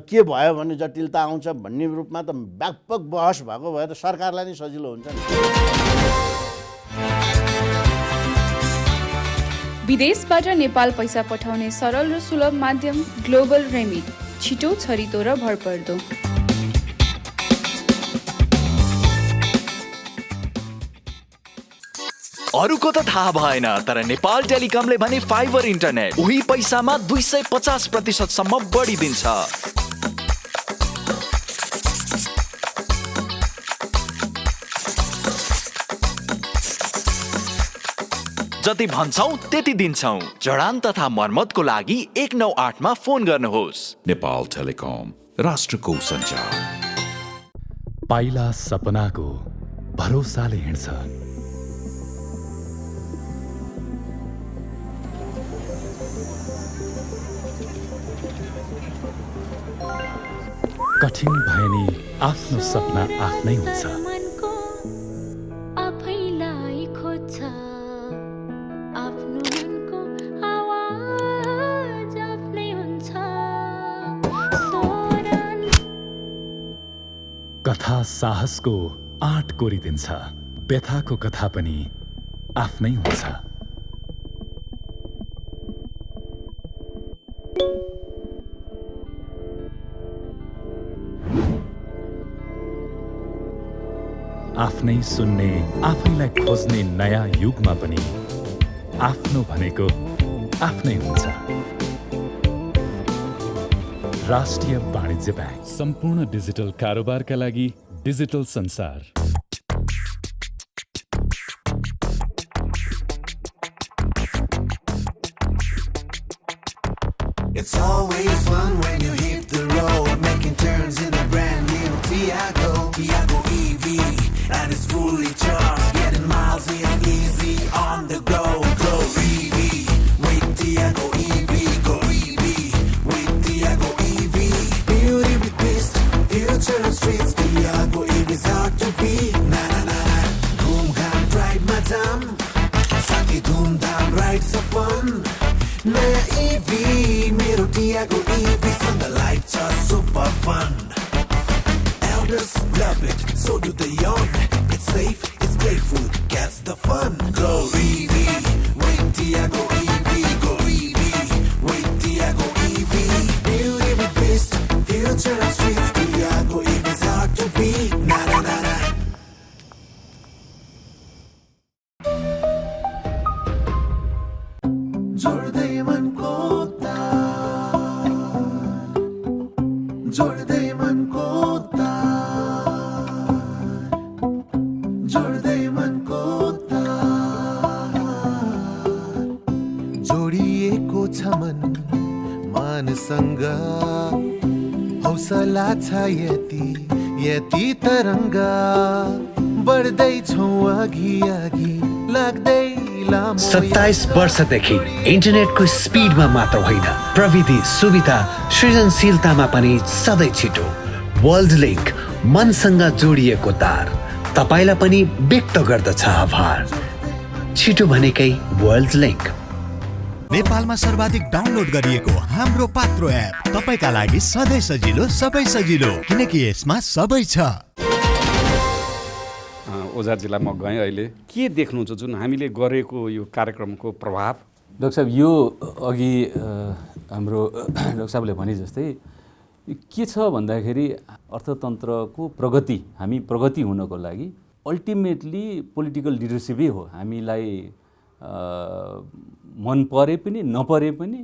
के भयो भने जटिलता आउँछ भन्ने रूपमा त व्यापक बहस भएको भए त सरकारलाई नै सजिलो हुन्छ नि। विदेशबाट नेपाल पैसा पठाउने सरल र सुलभ माध्यम ग्लोबल रेमिट, छिटो, छरितो र भरपर्दो। अरूको त थाहा भएन, तर नेपाल टेलिकमले भने फाइबर इन्टरनेट उही पैसामा 250% सम्म बढी दिन्छ। जति भन्छौ त्यति दिन्छौ। जडान तथा मर्मतको लागि 198 मा फोन गर्नुहोस्। नेपाल टेलिकम, राष्ट्रको सञ्चार। पाइला सपनाको भरोसाले हिँड्छ, कठिन भए नि आफ्नो सपना आफ्नै हुन्छ। कथा साहसको आँट कोरिदिन्छ, व्यथाको कथा पनि आफ्नै हुन्छ। आफ्नै सुन्ने आफैलाई खोज्ने नयाँ युगमा पनि आफ्नो भनेको आफ्नै हुन्छ। राष्ट्रिय वाणिज्य ब्याङ्क, सम्पूर्ण डिजिटल कारोबारका लागि डिजिटल संसार। It's always fun when you hit the road, making turns in a brand new Tiago EV, and it's fully charged, getting miles is easy on the go. Go EV with Tiago EV, go EV with Tiago EV. Beauty with twist, future of streets, Tiago EV is hard to beat. Na na na na, boom gam drive madam, saki boom down rides upon. Naya EV, मेरो Tiago EV, from the lights are super fun. Elders love it, so do the young. It's safe, it's grateful, gets the fun. Go EV, with Tiago EV, go EV, with Tiago EV. Beauty with beast, future of streets, Tiago EV is hard to beat. Na na na na. जोड्दै मनको तार, जोड्दै मनको तार, जोड्दै मनको तार। जोडिएको छ मन मानसँग, हौसला छ यति यति तरङ्ग, बढ्दैछौँ अघि अघि लाग्दै 27 वर्षदेखि इन्टरनेटको स्पिडमा मात्र होइन, प्रविधि सुविधा सृजनशीलतामा पनि सधैँ छिटो। वर्ल्ड लिङ्क, मनसँग जोडिएको तार, तपाईँलाई पनि व्यक्त गर्दछ आभार। छिटो भनेकै वर्ल्ड लिङ्क। नेपालमा सर्वाधिक डाउनलोड गरिएको हाम्रो पात्रो एप तपाईका लागि सधैँ सजिलो, सबै सजिलो, किनकि यसमा सबै छ। ओझारजीलाई म गएँ, अहिले के देख्नुहुन्छ जुन हामीले गरेको यो कार्यक्रमको प्रभाव? डाक्टर साहब, यो अघि हाम्रो डाक्टर साहबले भने जस्तै के छ भन्दाखेरि अर्थतन्त्रको प्रगति, हामी प्रगति हुनको लागि अल्टिमेटली पोलिटिकल लिडरसिपै हो। हामीलाई मन परे पनि नपरे पनि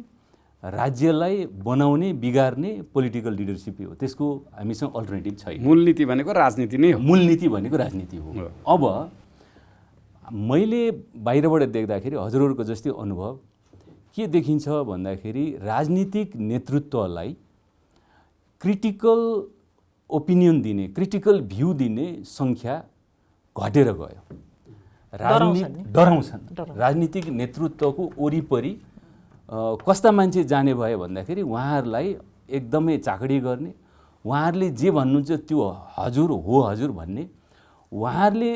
राज्यलाई बनाउने बिगार्ने पोलिटिकल लिडरसिपै हो। त्यसको हामीसँग अल्टरनेटिभ छैन। मूलनीति भनेको राजनीति नै हो। मूलनीति भनेको राजनीति हो। अब मैले बाहिरबाट देख्दाखेरि हजुरहरूको जस्तै अनुभव के देखिन्छ भन्दाखेरि राजनीतिक नेतृत्वलाई क्रिटिकल ओपिनियन दिने, क्रिटिकल भ्यू दिने सङ्ख्या घटेर गयो। डराउँछन्। राजनीतिक नेतृत्वको वरिपरि कस्ता मान्छे जाने भयो भन्दाखेरि उहाँहरूलाई एकदमै चाकडी गर्ने, उहाँहरूले जे भन्नुहुन्छ त्यो हजुर हो हजुर भन्ने, उहाँहरूले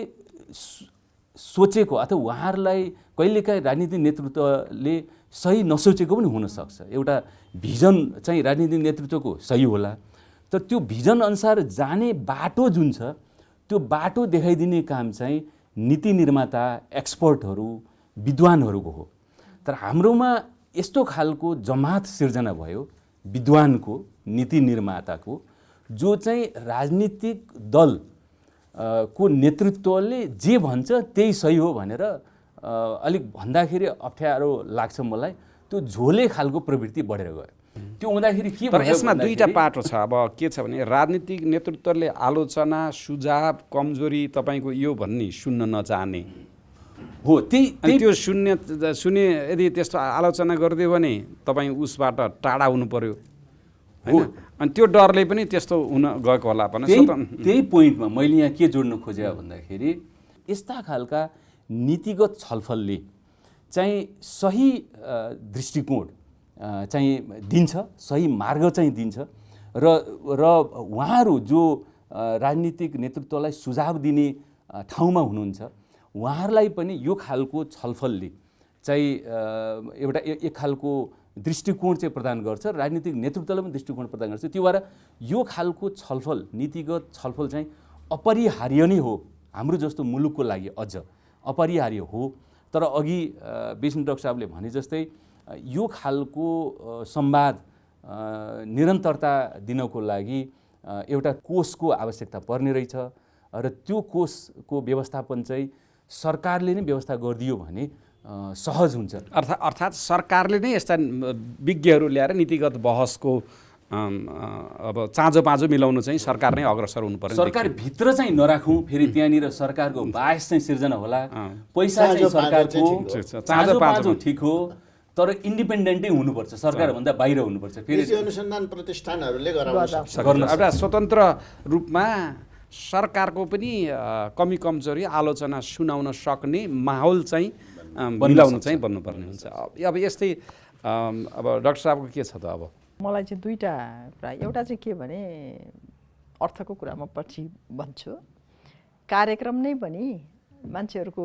सोचेको अथवा उहाँहरूलाई कहिलेकाहीँ राजनीतिक नेतृत्वले सही नसोचेको पनि हुनसक्छ। एउटा भिजन चाहिँ राजनीतिक नेतृत्वको सही होला, तर त्यो भिजन अनुसार जाने बाटो जुन छ त्यो बाटो देखाइदिने काम चाहिँ नीति निर्माता, एक्सपर्टहरू, विद्वानहरूको हो। तर हाम्रोमा यस्तो खालको जमात सिर्जना भयो विद्वानको, नीति निर्माताको, जो चाहिँ राजनीतिक दल को नेतृत्वले जे भन्छ त्यही सही हो भनेर अलिक भन्दाखेरि अप्ठ्यारो लाग्छ मलाई। त्यो झोले खालको प्रवृत्ति बढेर गयो। त्यो हुँदाखेरि के तर यसमा दुईटा पाटो छ। अब के छ भने राजनीतिक नेतृत्वले आलोचना, सुझाव, कमजोरी तपाईँको यो भन्ने सुन्न नचाहने हो। त्यो सुने यदि त्यस्तो आलोचना गरिदियो भने तपाईँ उसबाट टाढा हुनु पर्यो होइन? अनि त्यो डरले पनि त्यस्तो हुन गएको होला पनि। त्यही पोइन्टमा मैले यहाँ के जोड्न खोजेँ भन्दाखेरि यस्ता खालका नीतिगत छलफलले चाहिँ सही दृष्टिकोण चाहिँ दिन्छ, सही मार्ग चाहिँ दिन्छ र उहाँहरू जो राजनीतिक नेतृत्वलाई सुझाव दिने ठाउँमा हुनुहुन्छ उहाँहरूलाई पनि यो खालको छलफलले चाहिँ एउटा एक खालको दृष्टिकोण चाहिँ प्रदान गर्छ, राजनीतिक नेतृत्वलाई पनि दृष्टिकोण प्रदान गर्छ। त्यो भएर यो खालको छलफल, नीतिगत छलफल चाहिँ अपरिहार्य नै हो हाम्रो जस्तो मुलुकको लागि, अझ अपरिहार्य हो। तर अघि विष्णु डाक्टर साहबले भने जस्तै यो खालको संवाद निरन्तरता दिनको लागि एउटा कोषको आवश्यकता पर्ने रहेछ, र त्यो कोषको व्यवस्थापन चाहिँ सरकारले नै व्यवस्था गरिदियो भने सहज हुन्छ। अर्थात् सरकारले नै यस्ता विज्ञहरू ल्याएर नीतिगत बहसको अब चाँजो पाँजो मिलाउनु चाहिँ सरकार नै अग्रसर हुनु पर्यो। सरकारभित्र चाहिँ नराखौँ, फेरि त्यहाँनिर सरकारको बायस चाहिँ सिर्जना होला, पैसा चाहिँ सरकारको चाँजो पाँजो ठिक हो, तर इन्डिपेन्डेन्टै हुनुपर्छ, सरकारभन्दा बाहिर हुनुपर्छ। फेरि अनुसन्धान प्रतिष्ठानहरूले एउटा स्वतन्त्र रूपमा सरकारको पनि कमी कमजोरी आलोचना सुनाउन सक्ने माहौल चाहिँ मिलाउनु चाहिँ बन्नुपर्ने हुन्छ। अब यस्तै अब डाक्टर साहबको के छ त? अब मलाई चाहिँ दुईवटा कुरा, एउटा चाहिँ के भने अर्थको कुरामा पछि भन्छु, कार्यक्रम नै पनि मान्छेहरूको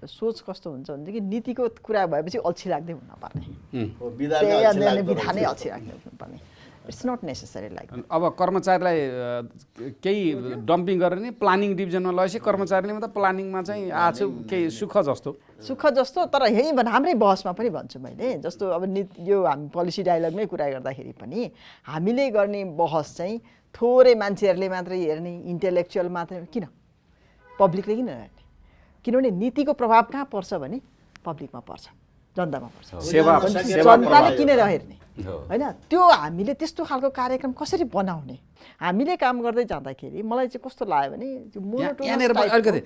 सोच कस्तो हुन्छ भनेदेखि नीतिको कुरा भएपछि अल्छी लाग्दै हुनुपर्ने, विधा नै अल्छी लाग्दै हुनुपर्ने। It's not necessary like. अब कर्मचारीलाई केही डम्पिङ गरेर नि प्लानिङ डिभिजनमा लगेपछि कर्मचारीले मात्रै प्लानिङमा चाहिँ आज केही सुख जस्तो तर यही हाम्रै बहसमा पनि भन्छु मैले, जस्तो अब यो हामी पोलिसी डायलगमै कुरा गर्दाखेरि पनि हामीले गर्ने बहस चाहिँ थोरै मान्छेहरूले मात्रै हेर्ने, इन्टेलेक्चुअल मात्रै किन, पब्लिकले किन हेर्ने? किनभने नीतिको प्रभाव कहाँ पर्छ भने पब्लिकमा पर्छ, जनतामा पर्छ। जनताले किनेर हेर्ने होइन? त्यो हामीले त्यस्तो खालको कार्यक्रम कसरी बनाउने? हामीले काम गर्दै जाँदाखेरि मलाई चाहिँ कस्तो लाग्यो भने यहाँनिर अलिकति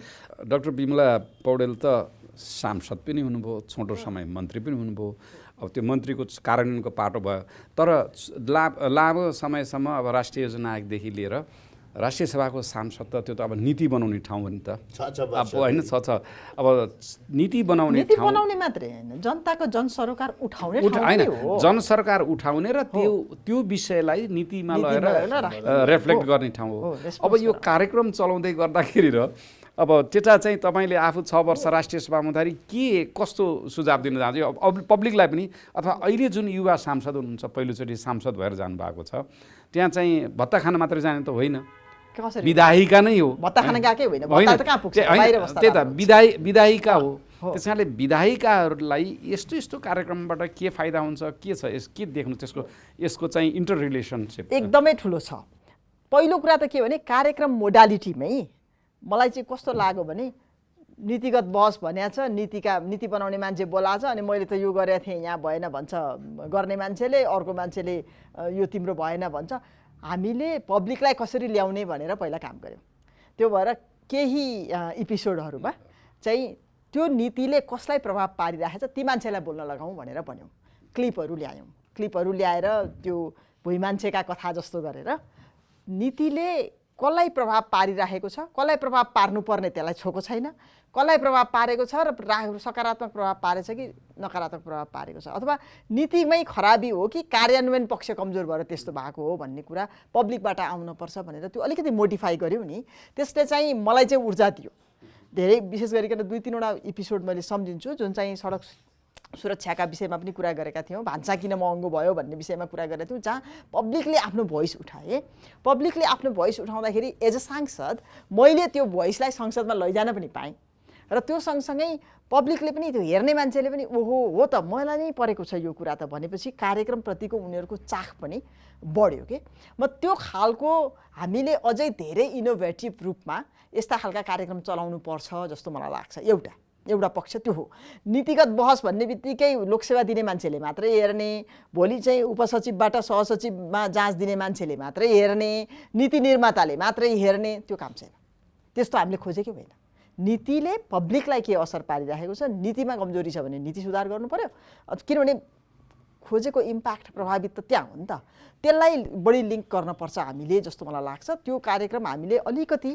डाक्टर बिमला पौडेल त सांसद पनि हुनुभयो, छोटो समय मन्त्री पनि हुनुभयो। अब त्यो मन्त्रीको कार्यान्वयनको पाटो भयो, तर लामो समयसम्म अब राष्ट्रिय योजना आयोगदेखि लिएर राष्ट्रिय सभाको सांसद त त्यो त अब नीति बनाउने ठाउँ हो नि त। अब होइन अब नीति बनाउने मात्रै होइन, जनताको जनसरोकार उठाउने होइन, जनसरकार उठाउने र त्यो विषयलाई नीतिमा लगेर रिफ्लेक्ट गर्ने ठाउँ हो। अब यो कार्यक्रम चलाउँदै गर्दाखेरि र अब त्यता चाहिँ तपाईँले आफू 6 वर्ष राष्ट्रिय सभामा हुँदाखेरि के कस्तो सुझाव दिन चाहन्छु? अब पब्लिकलाई पनि अथवा अहिले जुन युवा सांसद हुनुहुन्छ, पहिलोचोटि सांसद भएर जानुभएको छ, त्यहाँ चाहिँ भत्ता खान मात्रै जाने त होइन, विधायिका नै हो। भत्ता खान गएकै होइन, त्यही त विधायिका हो। त्यस कारणले विधायिकाहरूलाई यस्तो कार्यक्रमबाट के फाइदा हुन्छ, के छ, के देख्नु यसको चाहिँ इन्टर रिलेसनसिप एकदमै ठुलो छ। पहिलो कुरा त के भने कार्यक्रम मोडालिटीमै मलाई चाहिँ कस्तो लाग्यो भने नीतिगत बहस भनिएको छ, नीति बनाउने मान्छे बोलाएको छ, अनि मैले त यो गरेको थिएँ यहाँ भएन भन्छ गर्ने मान्छेले, अर्को मान्छेले यो तिम्रो भएन भन्छ। हामीले पब्लिकलाई कसरी ल्याउने भनेर पहिला काम गऱ्यौँ। त्यो भएर केही एपिसोडहरूमा चाहिँ त्यो नीतिले कसलाई प्रभाव पारिरहेछ ती मान्छेलाई बोल्न लगाउँ भनेर भन्यौँ। क्लिपहरू ल्याएर त्यो भुइँ मान्छेका कथा जस्तो गरेर नीतिले कसलाई प्रभाव पारिरहेको छ, कसलाई प्रभाव पार्नुपर्ने त्यसलाई छोएको छैन, कसलाई प्रभाव पारेको छ र सकारात्मक प्रभाव पारेछ कि नकारात्मक प्रभाव पारेको छ, अथवा नीतिमै खराबी हो कि कार्यान्वयन पक्ष कमजोर भएर त्यस्तो भएको हो भन्ने कुरा पब्लिकबाट आउनुपर्छ भनेर त्यो अलिकति मोडिफाई गऱ्यौँ नि। त्यसले चाहिँ मलाई चाहिँ ऊर्जा दियो धेरै। विशेष गरिकन 2-3वटा एपिसोड मैले सम्झिन्छु जुन चाहिँ सडक सुरक्षाका विषयमा पनि कुरा गरेका थियौँ, भान्सा किन महँगो भयो भन्ने विषयमा कुरा गरेका थियौँ, जहाँ पब्लिकले आफ्नो भोइस उठाए। पब्लिकले आफ्नो भोइस उठाउँदाखेरि एज अ सांसद मैले त्यो भोइसलाई संसदमा लैजान पनि पाएँ र त्यो सँगसँगै पब्लिकले पनि, त्यो हेर्ने मान्छेले पनि ओहो हो त मलाई नै परेको छ यो कुरा त भनेपछि कार्यक्रमप्रतिको उनीहरूको चाख पनि बढ्यो के। म त्यो खालको हामीले अझै धेरै इनोभेटिभ रूपमा यस्ता खालका कार्यक्रम चलाउनु पर्छ जस्तो मलाई लाग्छ। एउटा पक्ष त्यो हो। नीतिगत बहस भन्ने बित्तिकै लोकसेवा दिने मान्छेले मात्रै हेर्ने, भोलि चाहिँ उपसचिवबाट सहसचिवमा जाँच दिने मान्छेले मात्रै हेर्ने, नीति निर्माताले मात्रै हेर्ने, त्यो काम छैन। त्यस्तो हामीले खोजेकै होइन। नीतिले पब्लिकलाई के असर पारिरहेको छ, नीतिमा कमजोरी छ भने नीति सुधार गर्नु पर्यो, किनभने खोजेको इम्प्याक्ट प्रभावित त त्यहाँ हो नि त। त्यसलाई बढी लिङ्क गर्नुपर्छ हामीले जस्तो मलाई लाग्छ। त्यो कार्यक्रम हामीले अलिकति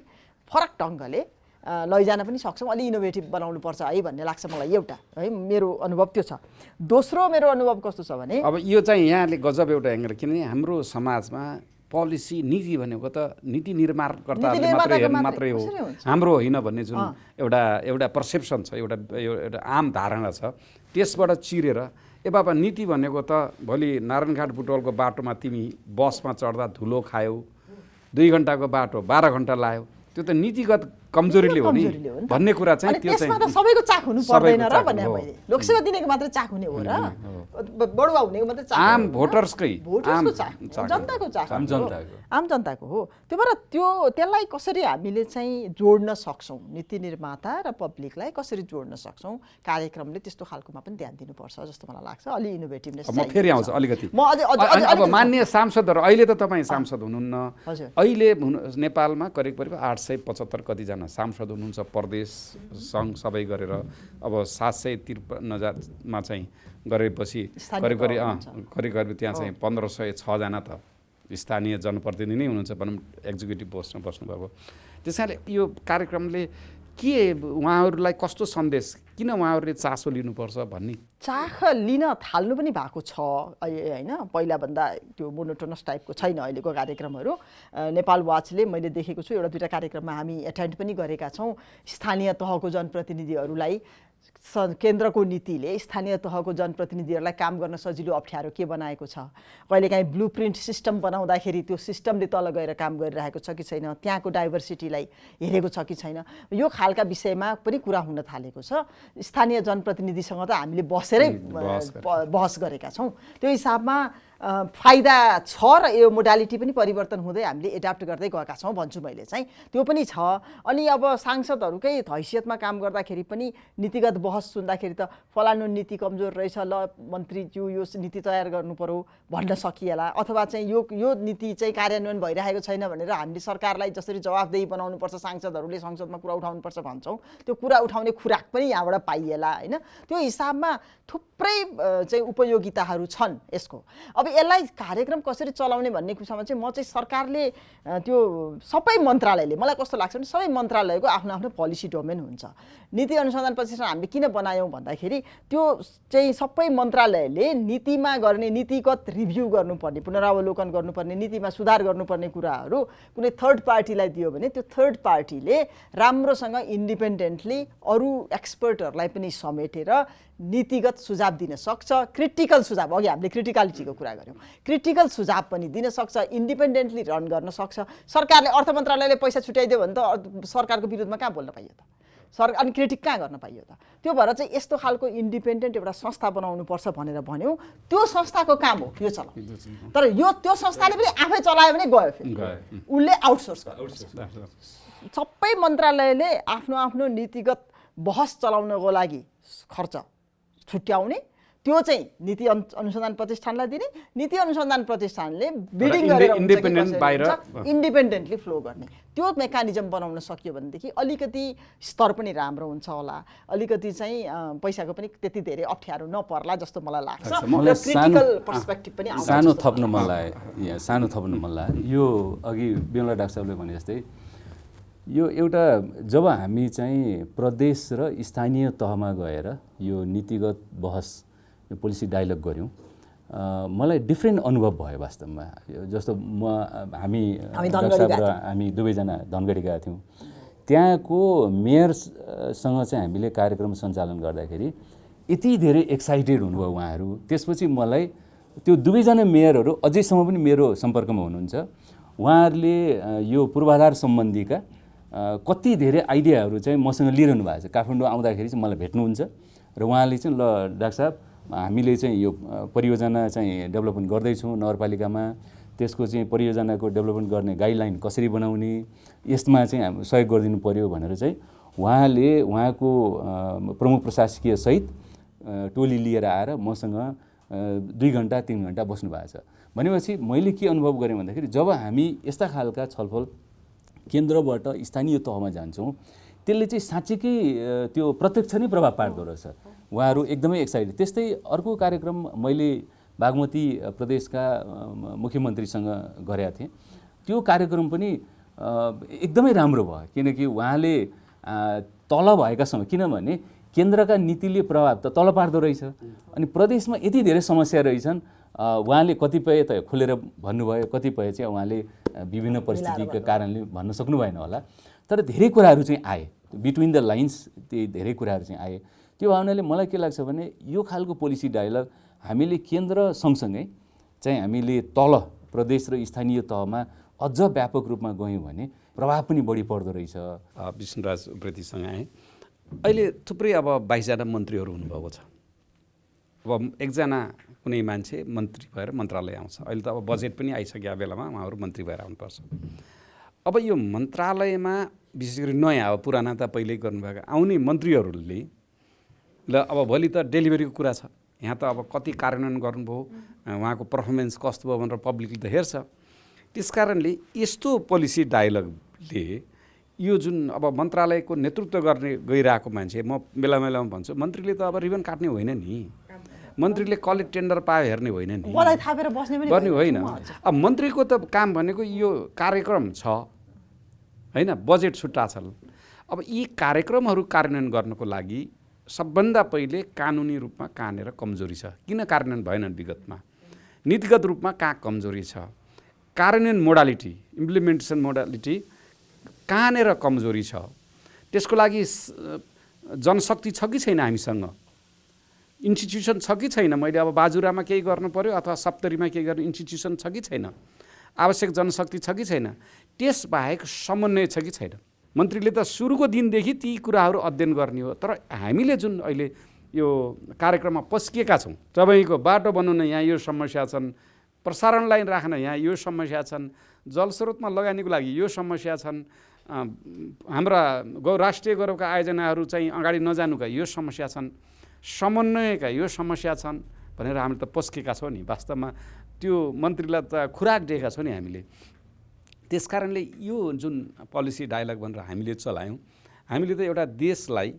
फरक ढङ्गले लैजान पनि सक्छौँ, अलि इनोभेटिभ बनाउनुपर्छ है भन्ने लाग्छ मलाई। एउटा है मेरो अनुभव त्यो छ। दोस्रो मेरो अनुभव कस्तो छ भने अब यो चाहिँ यहाँले गजब एउटा एङ्गल, किनभने हाम्रो समाजमा पोलिसी नीति भनेको त नीति निर्माणकर्ताहरूले मात्रै हो, हाम्रो होइन भन्ने जुन एउटा पर्सेप्सन छ, एउटा आम धारणा छ, त्यसबाट चिरेर ए बाबा नीति भनेको त भोलि नारायणघाट बुटवलको बाटोमा तिमी बसमा चढ्दा धुलो खायौ, 2 घन्टाको बाटो 12 घन्टा लाग्यो, त्यो त नीतिगत कमजोरीले हो नि कमजोरीले हो नि त। भन्ने कुरा चाहिँ अनि त्यो चाहिँ त्यसमा त सबैको चाख हुनु पर्दैन र भने हो। मैले लोकसेवा दिनेको मात्रै चाख हुने हो र बढुवा हुनेको मात्रै चाख आम हुने हो र? भोटर्सकै भोटर्सको चाख जनताको चाख आम हो। जनताको। आम जनताको हो। त्यो भएर त्यसलाई कसरी हामीले चाहिँ जोड्न सक्छौँ, नीति निर्माता र पब्लिकलाई कसरी जोड्न सक्छौँ, कार्यक्रमले त्यस्तो खालकोमा पनि ध्यान दिनुपर्छ जस्तो मलाई लाग्छ। अलि इनोभेटिभनेस म फेरि आउँछु अलिकति म अब मान्य सांसदहरू अहिले त तपाईँ सांसद हुनुहुन्न हजुर। अहिले नेपालमा करिब 875 कतिजना सांसद हुनुहुन्छ प्रदेश सङ्घ सबै गरेर अब 753मा चाहिँ गरेपछि करिब त्यहाँ चाहिँ 1506जना त स्थानीय जनप्रतिनिधि नै हुनुहुन्छ भनौँ एक्जिक्युटिभ पोस्टमा बस्नुभएको। त्यस कारणले यो कार्यक्रमले के उहाँहरूलाई कस्तो सन्देश किन उहाँहरूले चासो लिनुपर्छ भन्ने चाख लिन थाल्नु पनि भएको छ होइन। पहिलाभन्दा त्यो मोनोटोनस टाइपको छैन अहिलेको कार्यक्रमहरू। नेपाल वाचले मैले देखेको छु एउटा दुईवटा कार्यक्रममा हामी एटेन्ड पनि गरेका छौँ। स्थानीय तहको जनप्रतिनिधिहरूलाई केन्द्रको नीतिले स्थानीय तहको जनप्रतिनिधिहरूलाई काम गर्न सजिलो अप्ठ्यारो के बनाएको छ, कहिलेकाहीँ ब्लु प्रिन्ट सिस्टम बनाउँदाखेरि त्यो सिस्टमले तल गएर काम गरिरहेको छ कि छैन, त्यहाँको डाइभर्सिटीलाई हेरेको छ कि छैन, यो खालका विषयमा पनि कुरा हुन थालेको छ। स्थानीय जनप्रतिनिधिसँग त हामीले बसेरै बहस गरेका छौँ। त्यो हिसाबमा फाइदा छ र यो मोडालिटी पनि परिवर्तन हुँदै हामीले एडाप्ट गर्दै गएका छौँ भन्छु मैले चाहिँ। त्यो पनि छ। अनि अब सांसदहरूकै हैसियतमा काम गर्दाखेरि पनि नीतिगत बहस सुन्दाखेरि त फलानु नीति कमजोर रहेछ, ल मन्त्रीज्यू यो नीति तयार गर्नु पर्यो भन्न सकिएला, अथवा चाहिँ यो नीति चाहिँ कार्यान्वयन भइरहेको छैन भनेर हामीले सरकारलाई जसरी जवाफदेही बनाउनुपर्छ सांसदहरूले संसदमा कुरा उठाउनुपर्छ भन्छौँ, त्यो कुरा उठाउने खुराक पनि यहाँबाट पाइएला होइन। त्यो हिसाबमा थुप्रै चाहिँ उपयोगिताहरू छन् यसको। अब यसलाई कार्यक्रम कसरी चलाउने भन्ने कुरामा चाहिँ म चाहिँ सरकारले त्यो सबै मन्त्रालयले, मलाई कस्तो लाग्छ भने सबै मन्त्रालयको आफ्नो आफ्नो पोलिसी डोमेन हुन्छ। नीति अनुसन्धान प्रतिष्ठान हामीले किन बनायौँ भन्दाखेरि त्यो चाहिँ सबै मन्त्रालयले नीतिमा गर्ने नीतिगत रिभ्यू गर्नुपर्ने, पुनरावलोकन गर्नुपर्ने, नीतिमा सुधार गर्नुपर्ने कुराहरू कुनै थर्ड पार्टीलाई दियो भने त्यो थर्ड पार्टीले राम्रोसँग इन्डिपेन्डेन्टली अरू एक्सपर्टहरूलाई पनि समेटेर नीतिगत सुझाव दिन सक्छ। क्रिटिकल सुझाव, अघि हामीले क्रिटिकलिटीको कुरा गऱ्यौँ, क्रिटिकल सुझाव पनि दिन सक्छ, इन्डिपेन्डेन्टली रन गर्न सक्छ। सरकारले अर्थ मन्त्रालयले पैसा छुट्याइदियो भने त सरकारको विरुद्धमा कहाँ बोल्न पाइयो त, अनि क्रिटिक कहाँ गर्न पाइयो त। त्यो भएर चाहिँ यस्तो खालको इन्डिपेन्डेन्ट एउटा संस्था बनाउनुपर्छ भनेर भन्यौँ। त्यो संस्थाको काम हो यो चलाउनु, तर त्यो संस्थाले पनि आफै चलायो भने गयो फेरि उसले आउटसोर्स गर्नुपर्छ। सबै मन्त्रालयले आफ्नो आफ्नो नीतिगत बहस चलाउनको लागि खर्च छुट्याउने, त्यो चाहिँ नीति अनुसन्धान प्रतिष्ठानलाई दिने, नीति अनुसन्धान प्रतिष्ठानले बिडिङ गरेर इन्डिपेन्डेन्टली फ्लो गर्ने, त्यो मेकानिजम बनाउन सकियो भनेदेखि अलिकति स्तर पनि राम्रो हुन्छ होला, अलिकति चाहिँ पैसाको पनि त्यति धेरै अप्ठ्यारो नपर्ला जस्तो मलाई लाग्छ। क्रिटिकल पर्सपेक्टिभ पनि सानो थप्नु मन लाग्यो। यो अघि बिमला डाक्टर साहबले भने जस्तै यो एउटा जब हामी चाहिँ प्रदेश र स्थानीय तहमा गएर यो नीतिगत बहस, यो पोलिसी डायलग गऱ्यौँ, मलाई डिफ्रेन्ट अनुभव भयो वास्तवमा। जस्तो हामी डाक्टर साहब र हामी दुवैजना धनगढी गएका थियौँ। त्यहाँको मेयरसँग चाहिँ हामीले कार्यक्रम सञ्चालन गर्दाखेरि यति धेरै एक्साइटेड हुनुभयो उहाँहरू। त्यसपछि मलाई त्यो दुवैजना मेयरहरू अझैसम्म पनि मेरो सम्पर्कमा हुनुहुन्छ। उहाँहरूले यो पूर्वाधार सम्बन्धीका कति धेरै आइडियाहरू चाहिँ मसँग लिइरहनु भएको छ। काठमाडौँ आउँदाखेरि चाहिँ मलाई भेट्नुहुन्छ र उहाँले चाहिँ ल डाक्टर साहब हामीले चाहिँ यो परियोजना चाहिँ डेभलपमेन्ट गर्दैछौँ नगरपालिकामा, त्यसको चाहिँ परियोजनाको डेभलपमेन्ट गर्ने गाइडलाइन कसरी बनाउने, यसमा चाहिँ हामी सहयोग गरिदिनु पर्यो भनेर चाहिँ उहाँले उहाँको प्रमुख प्रशासकीय सहित टोली लिएर आएर मसँग 2 घन्टा 3 घन्टा बस्नु भएको छ। भनेपछि मैले के अनुभव गरेँ भन्दाखेरि जब हामी यस्ता खालका छलफल केन्द्रबाट स्थानीय तहमा जान्छौँ, त्यसले चाहिँ साँच्चीकै त्यो प्रत्यक्ष नै प्रभाव पार्दो रहेछ। उहाँहरू एकदमै एक्साइटेड। त्यस्तै अर्को कार्यक्रम मैले बागमती प्रदेशका मुख्यमन्त्रीसँग गरेका थिएँ। त्यो कार्यक्रम पनि एकदमै राम्रो भयो, किनकि उहाँले तल भएका समय, किनभने केन्द्रका नीतिले प्रभाव त तल पार्दो रहेछ, अनि प्रदेशमा यति धेरै समस्या रहेछन्। उहाँले कतिपय त खुलेर भन्नुभयो, कतिपय चाहिँ उहाँले विभिन्न परिस्थितिका कारणले भन्न सक्नु भएन होला, तर धेरै कुराहरू चाहिँ आए, बिट्विन द लाइन्स ती धेरै कुराहरू चाहिँ आए। त्यो भावनाले मलाई के लाग्छ भने यो खालको पोलिसी डायलग हामीले केन्द्र सँगसँगै चाहिँ हामीले तल प्रदेश र स्थानीय तहमा अझ व्यापक रूपमा गयौँ भने प्रभाव पनि बढी पर्दो रहेछ। विष्णुराज उप्रेतीसँग आएँ। अहिले थुप्रै अब 22 जना मन्त्रीहरू हुनुभएको छ। अब एकजना कुनै मान्छे मन्त्री भएर मन्त्रालय आउँछ। अहिले त अब बजेट पनि आइसकेको बेलामा उहाँहरू मन्त्री भएर आउनुपर्छ। अब यो मन्त्रालयमा विशेष गरी नयाँ अब पुराना त पहिल्यै गर्नुभएको आउने मन्त्रीहरूले ल अब भोलि त डेलिभरीको कुरा छ। यहाँ त अब कति कार्यान्वयन गर्नुभयो, उहाँको पर्फर्मेन्स कस्तो भयो भनेर पब्लिकले त हेर्छ। त्यस कारणले यस्तो पोलिसी डायलगले यो जुन अब मन्त्रालयको नेतृत्व गर्ने गइरहेको मान्छे, म बेला बेलामा भन्छु मन्त्रीले त अब रिबन काट्ने होइन नि, मन्त्रीले कसले टेन्डर पायो हेर्ने होइन नि, बधाई थापेर बस्ने पनि गर्ने होइन। अब मन्त्रीको त काम भनेको यो कार्यक्रम छ होइन, बजेट छुट्टा छ। अब यी कार्यक्रमहरू कार्यान्वयन गर्नको लागि सबभन्दा पहिले कानुनी रूपमा कहाँनिर कमजोरी छ, किन कार्यान्वयन भएनन् विगतमा, नीतिगत रूपमा कहाँ कमजोरी छ, कार्यान्वयन मोडालिटी इम्प्लिमेन्टेसन मोडालिटी कहाँनिर कमजोरी छ, त्यसको लागि जनशक्ति छ कि छैन, हामीसँग इन्स्टिट्युसन छ कि छैन। मैले अब बाजुरामा केही गर्नु पर्यो अथवा सप्तरीमा केही गर्नु इन्स्टिट्युसन छ कि छैन, आवश्यक जनशक्ति छ कि छैन, त्यसबाहेक समन्वय छ कि छैन। मन्त्रीले त सुरुको दिनदेखि ती कुराहरू अध्ययन गर्ने हो। तर हामीले जुन अहिले यो कार्यक्रममा पस्किएका छौँ, तपाईँको बाटो बनाउन यहाँ यो समस्या छन्, प्रसारण लाइन राख्न यहाँ यो समस्या छन्, जलस्रोतमा लगानीको लागि यो समस्या छन्, हाम्रा राष्ट्रिय गौरवका आयोजनाहरू चाहिँ अगाडि नजानुका यो समस्या छन्, समन्वयका यो समस्या छन् भनेर हामीले त पस्केका छौँ नि। वास्तवमा त्यो मन्त्रीलाई त खुराक दिएका छौँ नि हामीले। त्यस कारणले यो जुन पोलिसी डायलग भनेर हामीले चलायौँ, हामीले त एउटा देशलाई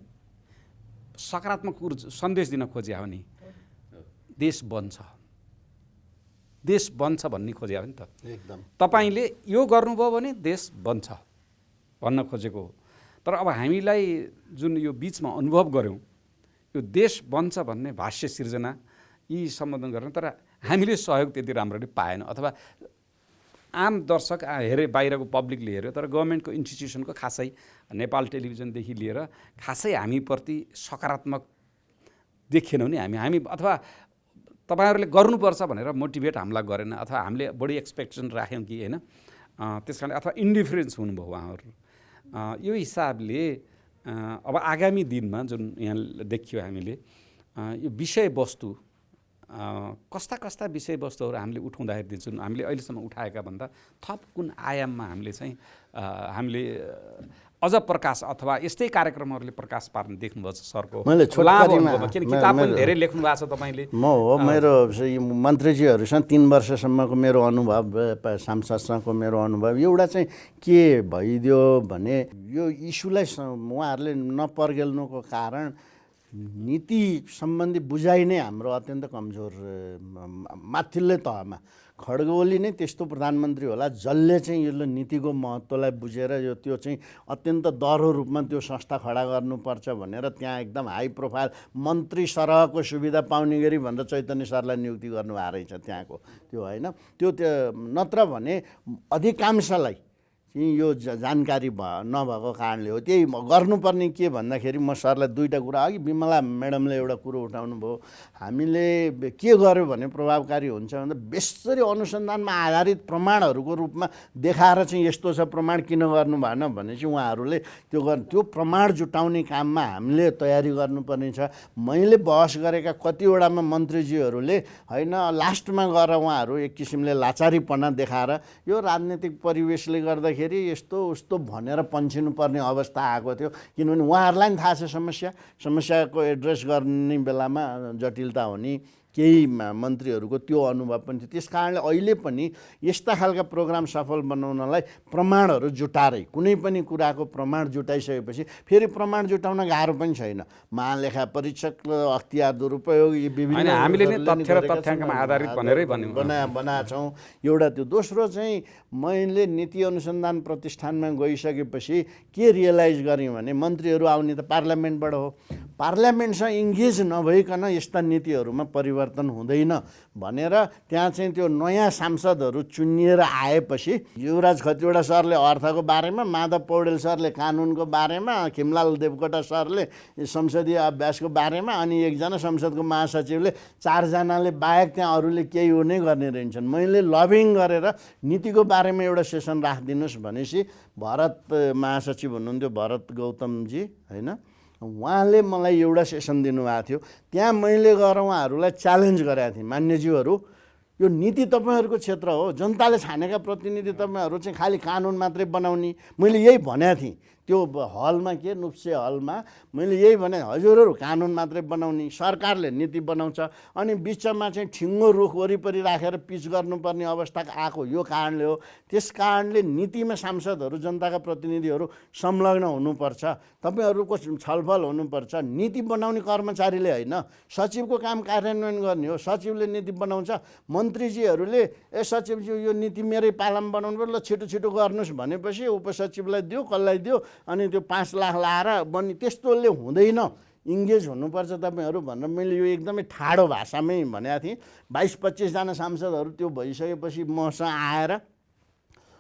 सकारात्मक सन्देश दिन खोजे हो नि, देश बन्छ, देश बन्छ भन्ने खोजे हो नि त। एकदम तपाईँले यो गर्नुभयो भने देश बन्छ भन्न खोजेको हो। तर अब हामीलाई जुन यो बिचमा अनुभव गऱ्यौँ, यो देश बन्छ भन्ने भाष्य सिर्जना यी सम्बोधन गर्न, तर हामीले सहयोग त्यति राम्ररी पाएन, अथवा आम दर्शक हेरे, बाहिरको पब्लिकले हेऱ्यो, तर गभर्मेन्टको इन्स्टिट्युसनको खासै नेपाल टेलिभिजनदेखि लिएर खासै हामीप्रति सकारात्मक देखेनौँ नि। हामी अथवा तपाईँहरूले गर्नुपर्छ भनेर मोटिभेट हामीलाई गरेन, अथवा हामीले बढी एक्सपेक्टेसन राख्यौँ कि होइन, त्यस कारण अथवा इन्डिफरेन्स हुनुभयो उहाँहरू। यो हिसाबले अब आगामी दिनमा जुन यहाँ देखियो हामीले यो विषयवस्तु कस्ता कस्ता विषयवस्तुहरू हामीले उठाउँदाखेरि दिन्छौँ, हामीले अहिलेसम्म उठाएका भन्दा थप कुन आयाममा हामीले चाहिँ हामीले अझ प्रकाश अथवा यस्तै कार्यक्रमहरूले प्रकाश पार्न देख्नुभएको छ सरको लाभ, किनकि किताब पनि धेरै लेख्नु भएको छ तपाईँले। म हो मेरो मन्त्रीजीहरूसँग 3 वर्षसम्मको मेरो अनुभव, सांसदसँगको मेरो अनुभव एउटा चाहिँ के भइदियो भने यो इस्युलाई उहाँहरूले नपर्गेल्नुको कारण नीति सम्बन्धी बुझाइ नै हाम्रो अत्यन्त कमजोर, माथिल्लो तहमा खड्ग ओली नै त्यस्तो प्रधानमन्त्री होला जसले चाहिँ यो नीतिको महत्त्वलाई बुझेर यो त्यो चाहिँ अत्यन्त दह्रो रूपमा त्यो संस्था खडा गर्नुपर्छ भनेर त्यहाँ एकदम हाई प्रोफाइल मन्त्री सरहको सुविधा पाउने गरी भनेर चैतन्य सरलाई नियुक्ति गर्नुभएको रहेछ त्यहाँको त्यो होइन। त्यो नत्र भने अधिकांशलाई यो जानकारी नभएको कारणले हो। त्यही गर्नुपर्ने के भन्दाखेरि म सरलाई 2टा कुरा, अघि विमला म्याडमले एउटा कुरो उठाउनु भयो, हामीले के गर्यो भने प्रभावकारी हुन्छ भन्दा बेसरी अनुसन्धानमा आधारित प्रमाणहरूको रूपमा देखाएर चाहिँ यस्तो छ प्रमाण किन गर्नु भएन भनेपछि उहाँहरूले त्यो प्रमाण जुटाउने काममा हामीले तयारी गर्नुपर्ने छ। मैले बहस गरेका कतिवटामा मन्त्रीजीहरूले होइन लास्टमा गएर उहाँहरू एक किसिमले लाचारीपना देखाएर यो राजनीतिक परिवेशले गर्दाखेरि यस्तो उस्तो भनेर पन्छिनुपर्ने अवस्था आएको थियो, किनभने उहाँहरूलाई पनि थाहा छ समस्याको एड्रेस गर्ने बेलामा जटिलता हुने केही मन्त्रीहरूको त्यो अनुभव पनि थियो। त्यस कारणले अहिले पनि यस्ता खालका प्रोग्राम सफल बनाउनलाई प्रमाणहरू जुटाएरै, कुनै पनि कुराको प्रमाण जुटाइसकेपछि फेरि प्रमाण जुटाउन गाह्रो पनि छैन। महालेखा परीक्षक अख्तियार दुरुपयोग यी विभिन्न हामीले नै तथ्य र तथ्याङ्कमा आधारित भनेरै बनाएका छौँ एउटा त्यो। दोस्रो चाहिँ मैले नीति अनुसन्धान प्रतिष्ठानमा गइसकेपछि के रियलाइज गरेँ भने मन्त्रीहरू आउने त पार्लियामेन्टबाट हो, पार्लियामेन्टसँग इङ्गेज नभइकन यस्ता नीतिहरूमा परिवर्तन परिवर्तन हुँदैन भनेर त्यहाँ चाहिँ त्यो नयाँ सांसदहरू चुनिएर आएपछि युवराज खतिवडा सरले अर्थको बारेमा, माधव पौडेल सरले कानुनको बारेमा, खिमलाल देवकोटा सरले संसदीय अभ्यासको बारेमा अनि एकजना संसदको महासचिवले, 4 जनाले बाहेक त्यहाँ अरूले केही हो नै गर्ने रहन्छन्। मैले लबिङ गरेर नीतिको बारेमा एउटा सेसन राखिदिनुहोस् भनेपछि भरत महासचिव हुनुहुन्थ्यो, भरत गौतमजी होइन, उहाँले मलाई एउटा सेसन दिनुभएको थियो। त्यहाँ मैले गएर उहाँहरूलाई च्यालेन्ज गरेको थिएँ, मान्यज्यूहरू यो नीति तपाईँहरूको क्षेत्र हो, जनताले छानेका प्रतिनिधि तपाईँहरू चाहिँ खालि कानुन मात्रै बनाउने। मैले यही भनेको थिएँ त्यो हलमा, के नुप्से हलमा मैले यही भने, हजुरहरू कानुन मात्रै बनाउने, सरकारले नीति बनाउँछ अनि बिचमा चाहिँ ठिङ्गो रुख वरिपरि राखेर पिच गर्नुपर्ने अवस्था आएको यो कारणले हो। त्यस कारणले नीतिमा सांसदहरू, जनताका प्रतिनिधिहरू संलग्न हुनुपर्छ, तपाईँहरूको छलफल हुनुपर्छ। नीति बनाउने कर्मचारीले होइन, सचिवको काम कार्यान्वयन गर्ने हो, सचिवले नीति बनाउँछ। मन्त्रीजीहरूले ए सचिवज्यू यो नीति मेरै पालामा बनाउनु पर्यो, ल छिटो छिटो गर्नुहोस् भनेपछि उपसचिवलाई दियो, कसलाई दियो, अनि त्यो 5 लाख लाएर बन्ने, त्यस्तोले हुँदैन। इङ्गेज हुनुपर्छ तपाईँहरू भनेर मैले यो एकदमै ठाडो भाषामै भनेको थिएँ। 22-25 जना सांसदहरू त्यो भइसकेपछि मसँग आएर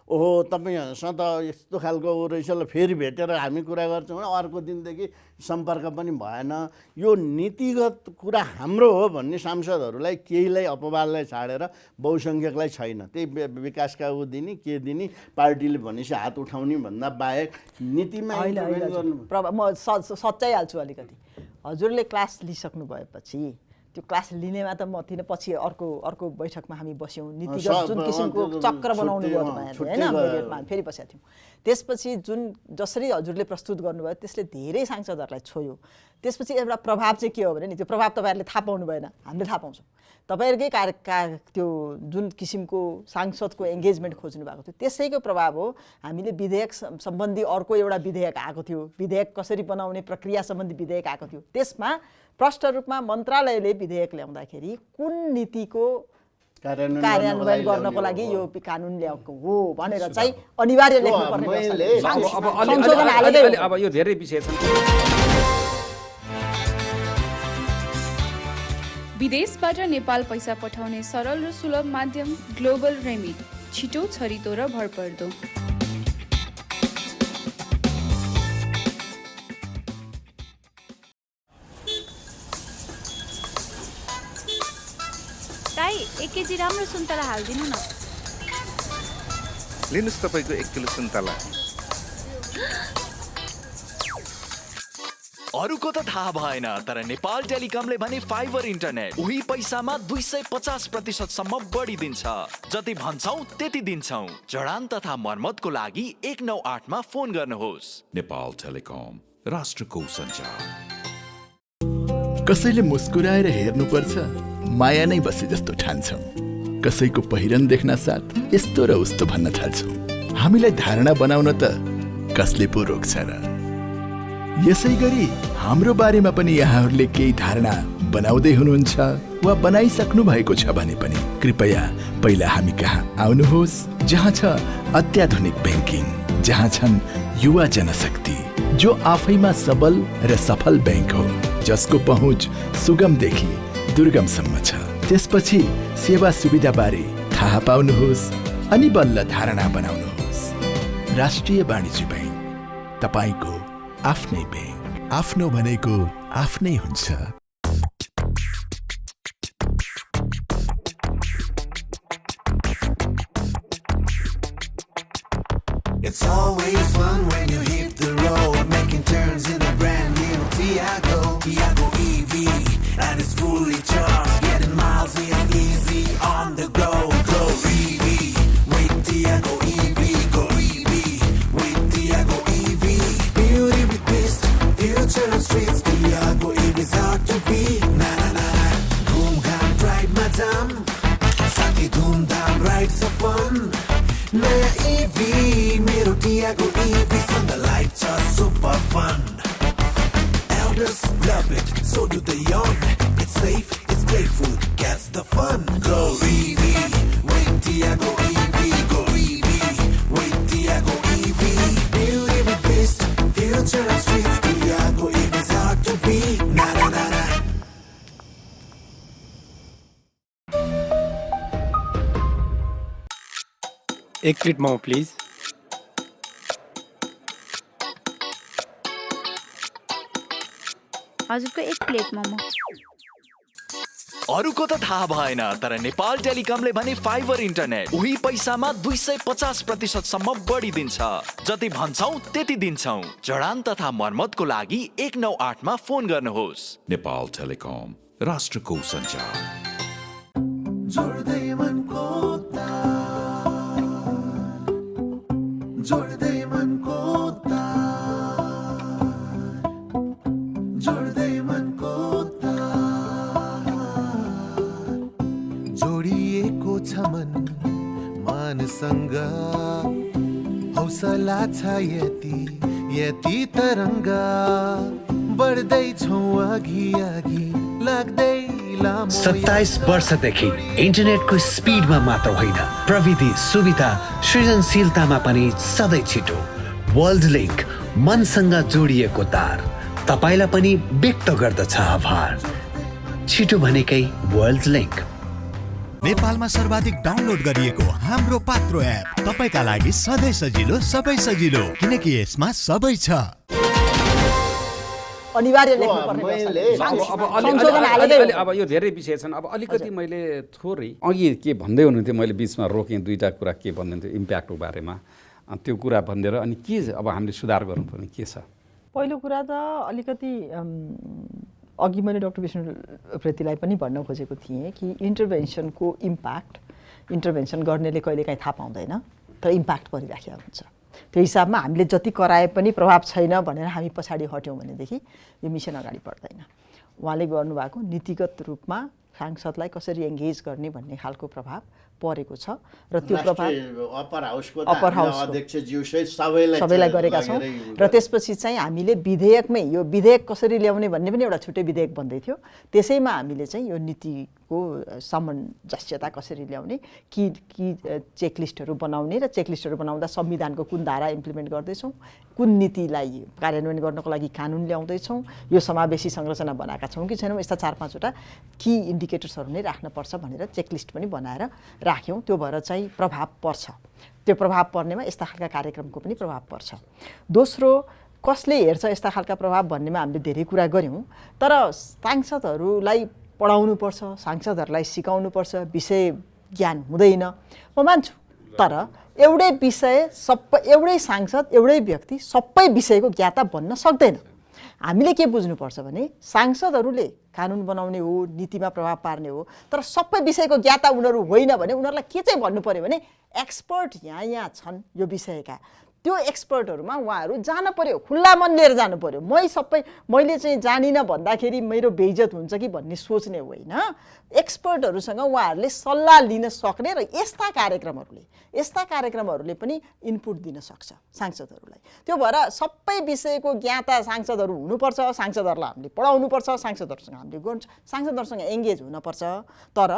ओहो तपाईँहरूसँग त यस्तो खालको रहेछ, ल फेरि भेटेर हामी कुरा गर्छौँ। अर्को दिनदेखि सम्पर्क पनि भएन। यो नीतिगत कुरा हाम्रो हो भन्ने सांसदहरूलाई केहीलाई अपवादलाई छाडेर बहुसङ्ख्यकलाई छैन। त्यही विकासका ऊ दिने के दिने, पार्टीले भनेपछि हात उठाउने भन्दा बाहेक नीतिमा म सच्चाइ हाल्छु अलिकति। हजुरले क्लास लिइसक्नु भएपछि त्यो क्लास लिनेमा त म थिइनँ, पछि अर्को बैठकमा हामी बस्यौँ, नीतिगत जुन किसिमको चक्र बनाउनु भयो होइन, मेरिटमा फेरि बसेका थियौँ। त्यसपछि जसरी हजुरले प्रस्तुत गर्नुभयो त्यसले धेरै सांसदहरूलाई छोयो। त्यसपछि एउटा प्रभाव चाहिँ के हो भने नि, त्यो प्रभाव तपाईँहरूले थाहा पाउनु भएन, हामीले थाहा पाउँछौँ। तपाईँहरूकै त्यो जुन किसिमको सांसदको एङ्गेजमेन्ट खोज्नु भएको थियो त्यसैको प्रभाव हो। हामीले विधेयक सम्बन्धी अर्को एउटा विधेयक आएको थियो, विधेयक कसरी बनाउने प्रक्रिया सम्बन्धी विधेयक आएको थियो। त्यसमा प्रष्ट रूपमा मन्त्रालयले विधेयक ल्याउँदाखेरि कुन नीतिको कार्यान्वयन गर्नको लागि यो कानुन ल्याएको हो भनेर चाहिँ अनिवार्य लेख्नुपर्ने अब यो धेरै विषय छ। विदेशबाट नेपाल पैसा पठाउने सरल र सुलभ माध्यम ग्लोबल रेमिट, छिटो, छरितो र भरपर्दो। दाइ 1 केजी राम्रो सुन्तला हालिदिनु न। लिनुहोस् तपाईँको 1 किलो सुन्तला। अरूको त थाहा भएन, तर नेपाल टेलिकमले भने फाइबर इन्टरनेट उही पैसामा 250% सम्म बढी दिन्छ। जति भन्छौं त्यति दिन्छौं। जडान तथा मर्मतको लागि 198 मा फोन गर्नुहोस्। नेपाल टेलिकम, राष्ट्रको सञ्चार। कसैले मुस्कुराएर हेर्नुपर्छ, माया नै बसे जस्तो ठान्छौँ। कसैको पहिरन देख्न साथ यस्तो र उस्तो भन्न थाल्छौँ। हामीलाई धारणा बनाउन त कसले पो रोक्छ र? यसै गरी हाम्रो बारेमा पनि यहाँहरूले केही धारणा बनाउँदै हुनुहुन्छ वा बनाइसक्नु भएको छ भने पनि कृपया पहिला हामी कहाँ आउनुहोस्, जहाँ छ अत्याधुनिक ब्याङ्किङ, जहाँ छन् युवा जनशक्ति, जो आफैमा सबल र सफल ब्याङ्क हो, जसको पहुँच सुगमदेखि दुर्गमसम्म छ। त्यसपछि सेवा सुविधा बारे थाहा पाउनुहोस् अनि बल्ल धारणा बनाउनुहोस्। राष्ट्रिय वाणिज्य ब्याङ्क, तपाईको आफ्नै ब्याङ्क। आफ्नो भनेको आफ्नै हुन्छ। It's always fun when you hit the road, making turns in a brand new Tiago EV, and it's fully charged, getting miles in easy on the go. Go EV with Tiago EV, go EV with Tiago EV. Beauty with twist, future of streets. Tiago EV is hard to beat. Na na na na, boom gham drive madam, saki boom down rides upon. Naya EV, मेरो Tiago EV, from the lights are super fun. Elders love it, so do the young. It's safe, it's playful, gets the fun. Go EV, with Tiago EV, go EV, with Tiago EV. Beauty with twist, future of streets. Tiago EV is hard to beat. Na na na na. एक plate momo please. हजुरको एक plate momo. अरूको त थाहा भएन, तर नेपाल टेलिकमले भने fibre internet उही पैसामा 250% सम्म बढी दिन्छ। जति भन्छौ त्यति दिन्छौ। जडान तथा मर्मतको लागि 198 मा फोन गर्नुहोस्। नेपाल टेलिकम, राष्ट्रको सञ्चार। जोड्दै मनको तार, जोड्दै मनको तार, जोड्दै मनको तार। जोडिएको छ मन मानसँग, हौसला छ यति यति तरङ्ग, बढ्दैछौँ अघि अघि लाग्दै 27 वर्षदेखि इन्टरनेटको स्पिडमा मात्र होइन, प्रविधि सुविधा सृजनशीलतामा पनि सधैँ छिटो। वर्ल्ड लिङ्क, मनसँग जोडिएको तार, तपाईँलाई पनि व्यक्त गर्दछ आभार। छिटो भनेकै वर्ल्ड लिङ्क। नेपालमा सर्वाधिक डाउनलोड गरिएको हाम्रो पात्रो एप तपाईँका लागि सधैँ सजिलो, सबै सजिलो, किनकि यसमा सबै छ। अनिवार्य लेख्नुपर्ने अब यो धेरै विषय छन्। अब अलिकति मैले थोरै अघि के भन्दै हुनुहुन्थ्यो, मैले बिचमा रोकेँ दुईवटा कुरा के भन्नुहुन्थ्यो इम्प्याक्टको बारेमा, त्यो कुरा भनिदिएर अनि के अब हामीले सुधार गर्नुपर्ने के छ? पहिलो कुरा त अलिकति अघि मैले डाक्टर विष्णु उप्रेतीलाई पनि भन्न खोजेको थिएँ कि इन्टरभेन्सनको इम्प्याक्ट, इन्टरभेन्सन गर्नेले कहिलेकाहीँ थाहा पाउँदैन, तर इम्प्याक्ट परिराखेको हुन्छ। त्यो हिसाबमा हामीले जति कराए पनि प्रभाव छैन भनेर हामी पछाडि हट्यौँ भनेदेखि यो मिसन अगाडि बढ्दैन। उहाँले गर्नुभएको नीतिगत रूपमा सांसदलाई कसरी एङ्गेज गर्ने भन्ने खालको प्रभाव परेको छ र त्यो प्रभाव अप्पर हाउसको सबैलाई गरेका छौँ। र त्यसपछि चाहिँ हामीले विधेयकमै यो विधेयक कसरी ल्याउने भन्ने पनि एउटा छुट्टै विधेयक बन्दै थियो, त्यसैमा हामीले चाहिँ यो नीतिको सामञ्जस्यता कसरी ल्याउने, कि चेकलिस्टहरू बनाउने र चेकलिस्टहरू बनाउँदा संविधानको कुन धारा इम्प्लिमेन्ट गर्दैछौँ, कुन नीतिलाई कार्यान्वयन गर्नको लागि कानुन ल्याउँदैछौँ, यो समावेशी संरचना बनाएका छौँ कि छैनौँ, यस्ता 4-5वटा की इन्डिकेटर्सहरू नै राख्नुपर्छ भनेर चेकलिस्ट पनि बनाएर राख्यौँ। त्यो भएर चाहिँ प्रभाव पर्छ। त्यो प्रभाव पर्नेमा यस्ता खालका कार्यक्रमको पनि प्रभाव पर्छ। दोस्रो, कसले हेर्छ यस्ता खालका प्रभाव भन्नेमा हामीले धेरै कुरा गऱ्यौँ, तर सांसदहरूलाई पढाउनुपर्छ, सांसदहरूलाई सिकाउनुपर्छ, विषय ज्ञान हुँदैन म मान्छु। तर एउटै विषय एउटै सांसद एउटै व्यक्ति सबै विषयको ज्ञाता बन्न सक्दैन। हामीले के बुझ्नुपर्छ भने सांसदहरूले कानुन बनाउने हो, नीतिमा प्रभाव पार्ने हो, तर सबै विषयको ज्ञाता उनीहरू होइन भने उनीहरूलाई के चाहिँ भन्नु पर्यो भने एक्सपर्ट यहाँ छन् यो विषयका, त्यो एक्सपर्टहरूमा उहाँहरू जान पर्यो, खुल्ला मन लिएर जानु पर्यो। मैले चाहिँ जानिनँ भन्दाखेरि मेरो बेइज्जत हुन्छ कि भन्ने सोच्ने होइन। एक्सपर्टहरूसँग उहाँहरूले सल्लाह लिन सक्ने र यस्ता कार्यक्रमहरूले पनि इनपुट दिन सक्छ सांसदहरूलाई। त्यो भएर सबै विषयको ज्ञाता सांसदहरू हुनुपर्छ, सांसदहरूलाई हामीले पढाउनुपर्छ, सांसदहरूसँग हामीले सांसदहरूसँग एङ्गेज हुनपर्छ। तर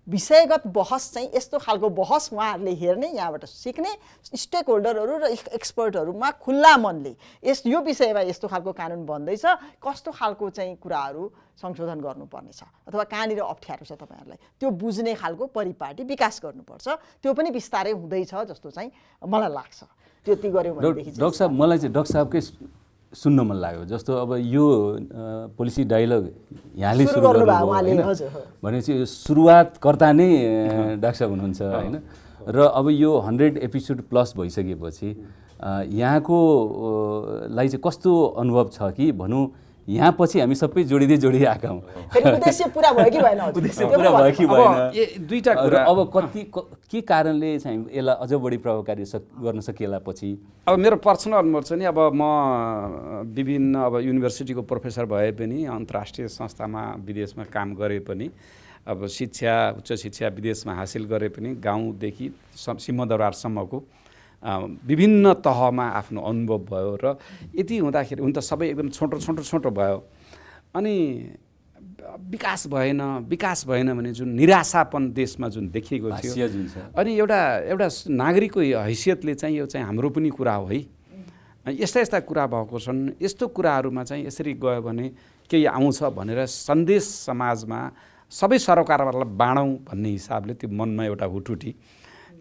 विषयगत बहस चाहिँ यस्तो खालको बहस उहाँहरूले हेर्ने, यहाँबाट सिक्ने, स्टेक होल्डरहरू र एक्सपर्टहरूमा खुल्ला मनले यो विषयमा यस्तो खालको कानुन बन्दैछ, कस्तो खालको चाहिँ कुराहरू संशोधन गर्नुपर्नेछ अथवा कहाँनिर अप्ठ्यारो छ तपाईँहरूलाई, त्यो बुझ्ने खालको परिपाटी विकास गर्नुपर्छ। त्यो पनि बिस्तारै हुँदैछ जस्तो चाहिँ मलाई लाग्छ। त्यति गऱ्यौँ भनेदेखि डाक्टर साहब, मलाई चाहिँ डाक्टर साहबकै सुन्न मन लाग्यो। जस्तो अब यो पोलिसी डायलग यहाँले सुरु गर्नुभयो होइन, भनेपछि सुरुवातकर्ता नै डाक्टर साहब हुनुहुन्छ होइन। र अब यो 100 एपिसोड प्लस भइसकेपछि यहाँको लागि चाहिँ कस्तो अनुभव छ कि भनौँ, यहाँ पछि हामी सबै जोडिँदै आएका हौँ। उद्देश्य पुरा भयो कि भएन? उद्देश्य पुरा भयो कि भएन? दुईटा कुरा। अब के कारणले चाहिँ यसलाई अझ बढी प्रभावकारी गर्न सकिएला पछि? अब मेरो पर्सनल अनुभव छ नि, अब म विभिन्न अब युनिभर्सिटीको प्रोफेसर भए पनि, अन्तर्राष्ट्रिय संस्थामा विदेशमा काम गरे पनि, अब उच्च शिक्षा विदेशमा हासिल गरे पनि, गाउँदेखि सिंहदरबारसम्मको विभिन्न तहमा आफ्नो अनुभव भयो। र यति हुँदाखेरि हुन त सबै एकदम छोटो भयो, अनि विकास भएन भने जुन निराशापन देशमा जुन देखिएको थियो, अनि एउटा नागरिकको हैसियतले चाहिँ यो चाहिँ हाम्रो पनि कुरा हो है, यस्ता कुरा भएको छन्। यस्तो कुराहरूमा चाहिँ यसरी गयो भने केही आउँछ भनेर सन्देश समाजमा सबै सरकारहरूलाई बाँडौँ भन्ने हिसाबले त्यो मनमा एउटा हुटुटी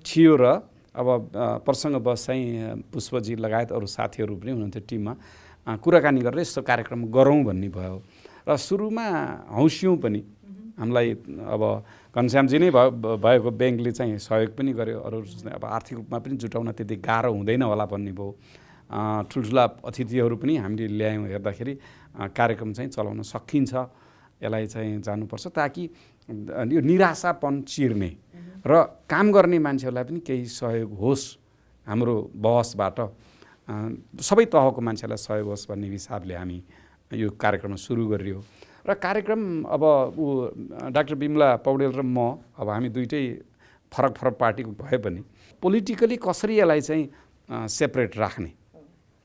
थियो। र अब प्रसङ्गवश चाहिँ पुष्पजी लगायत अरू साथीहरू पनि हुनुहुन्थ्यो टिममा, कुराकानी गरेर यस्तो कार्यक्रम गरौँ भन्ने भयो र सुरुमा हौस्यौँ पनि। हामीलाई अब घनश्यामजी नै भएको ब्याङ्कले चाहिँ सहयोग पनि गर्यो, अरू अब आर्थिक रूपमा पनि जुटाउन त्यति गाह्रो हुँदैन होला भन्ने भयो। ठुल्ठुला अतिथिहरू पनि हामीले ल्यायौँ, हेर्दाखेरि कार्यक्रम चाहिँ चलाउन सकिन्छ, यसलाई चाहिँ जानुपर्छ ताकि यो निराशापन चिर्ने र काम गर्ने मान्छेहरूलाई पनि केही सहयोग होस्, हाम्रो बहसबाट सबै तहको मान्छेलाई सहयोग होस् भन्ने हिसाबले हामी यो कार्यक्रम सुरु गरियो। र कार्यक्रम अब डाक्टर बिमला पौडेल र म, अब हामी दुइटै फरक फरक पार्टीको भए पनि पोलिटिकली कसरी यसलाई चाहिँ सेपरेट राख्ने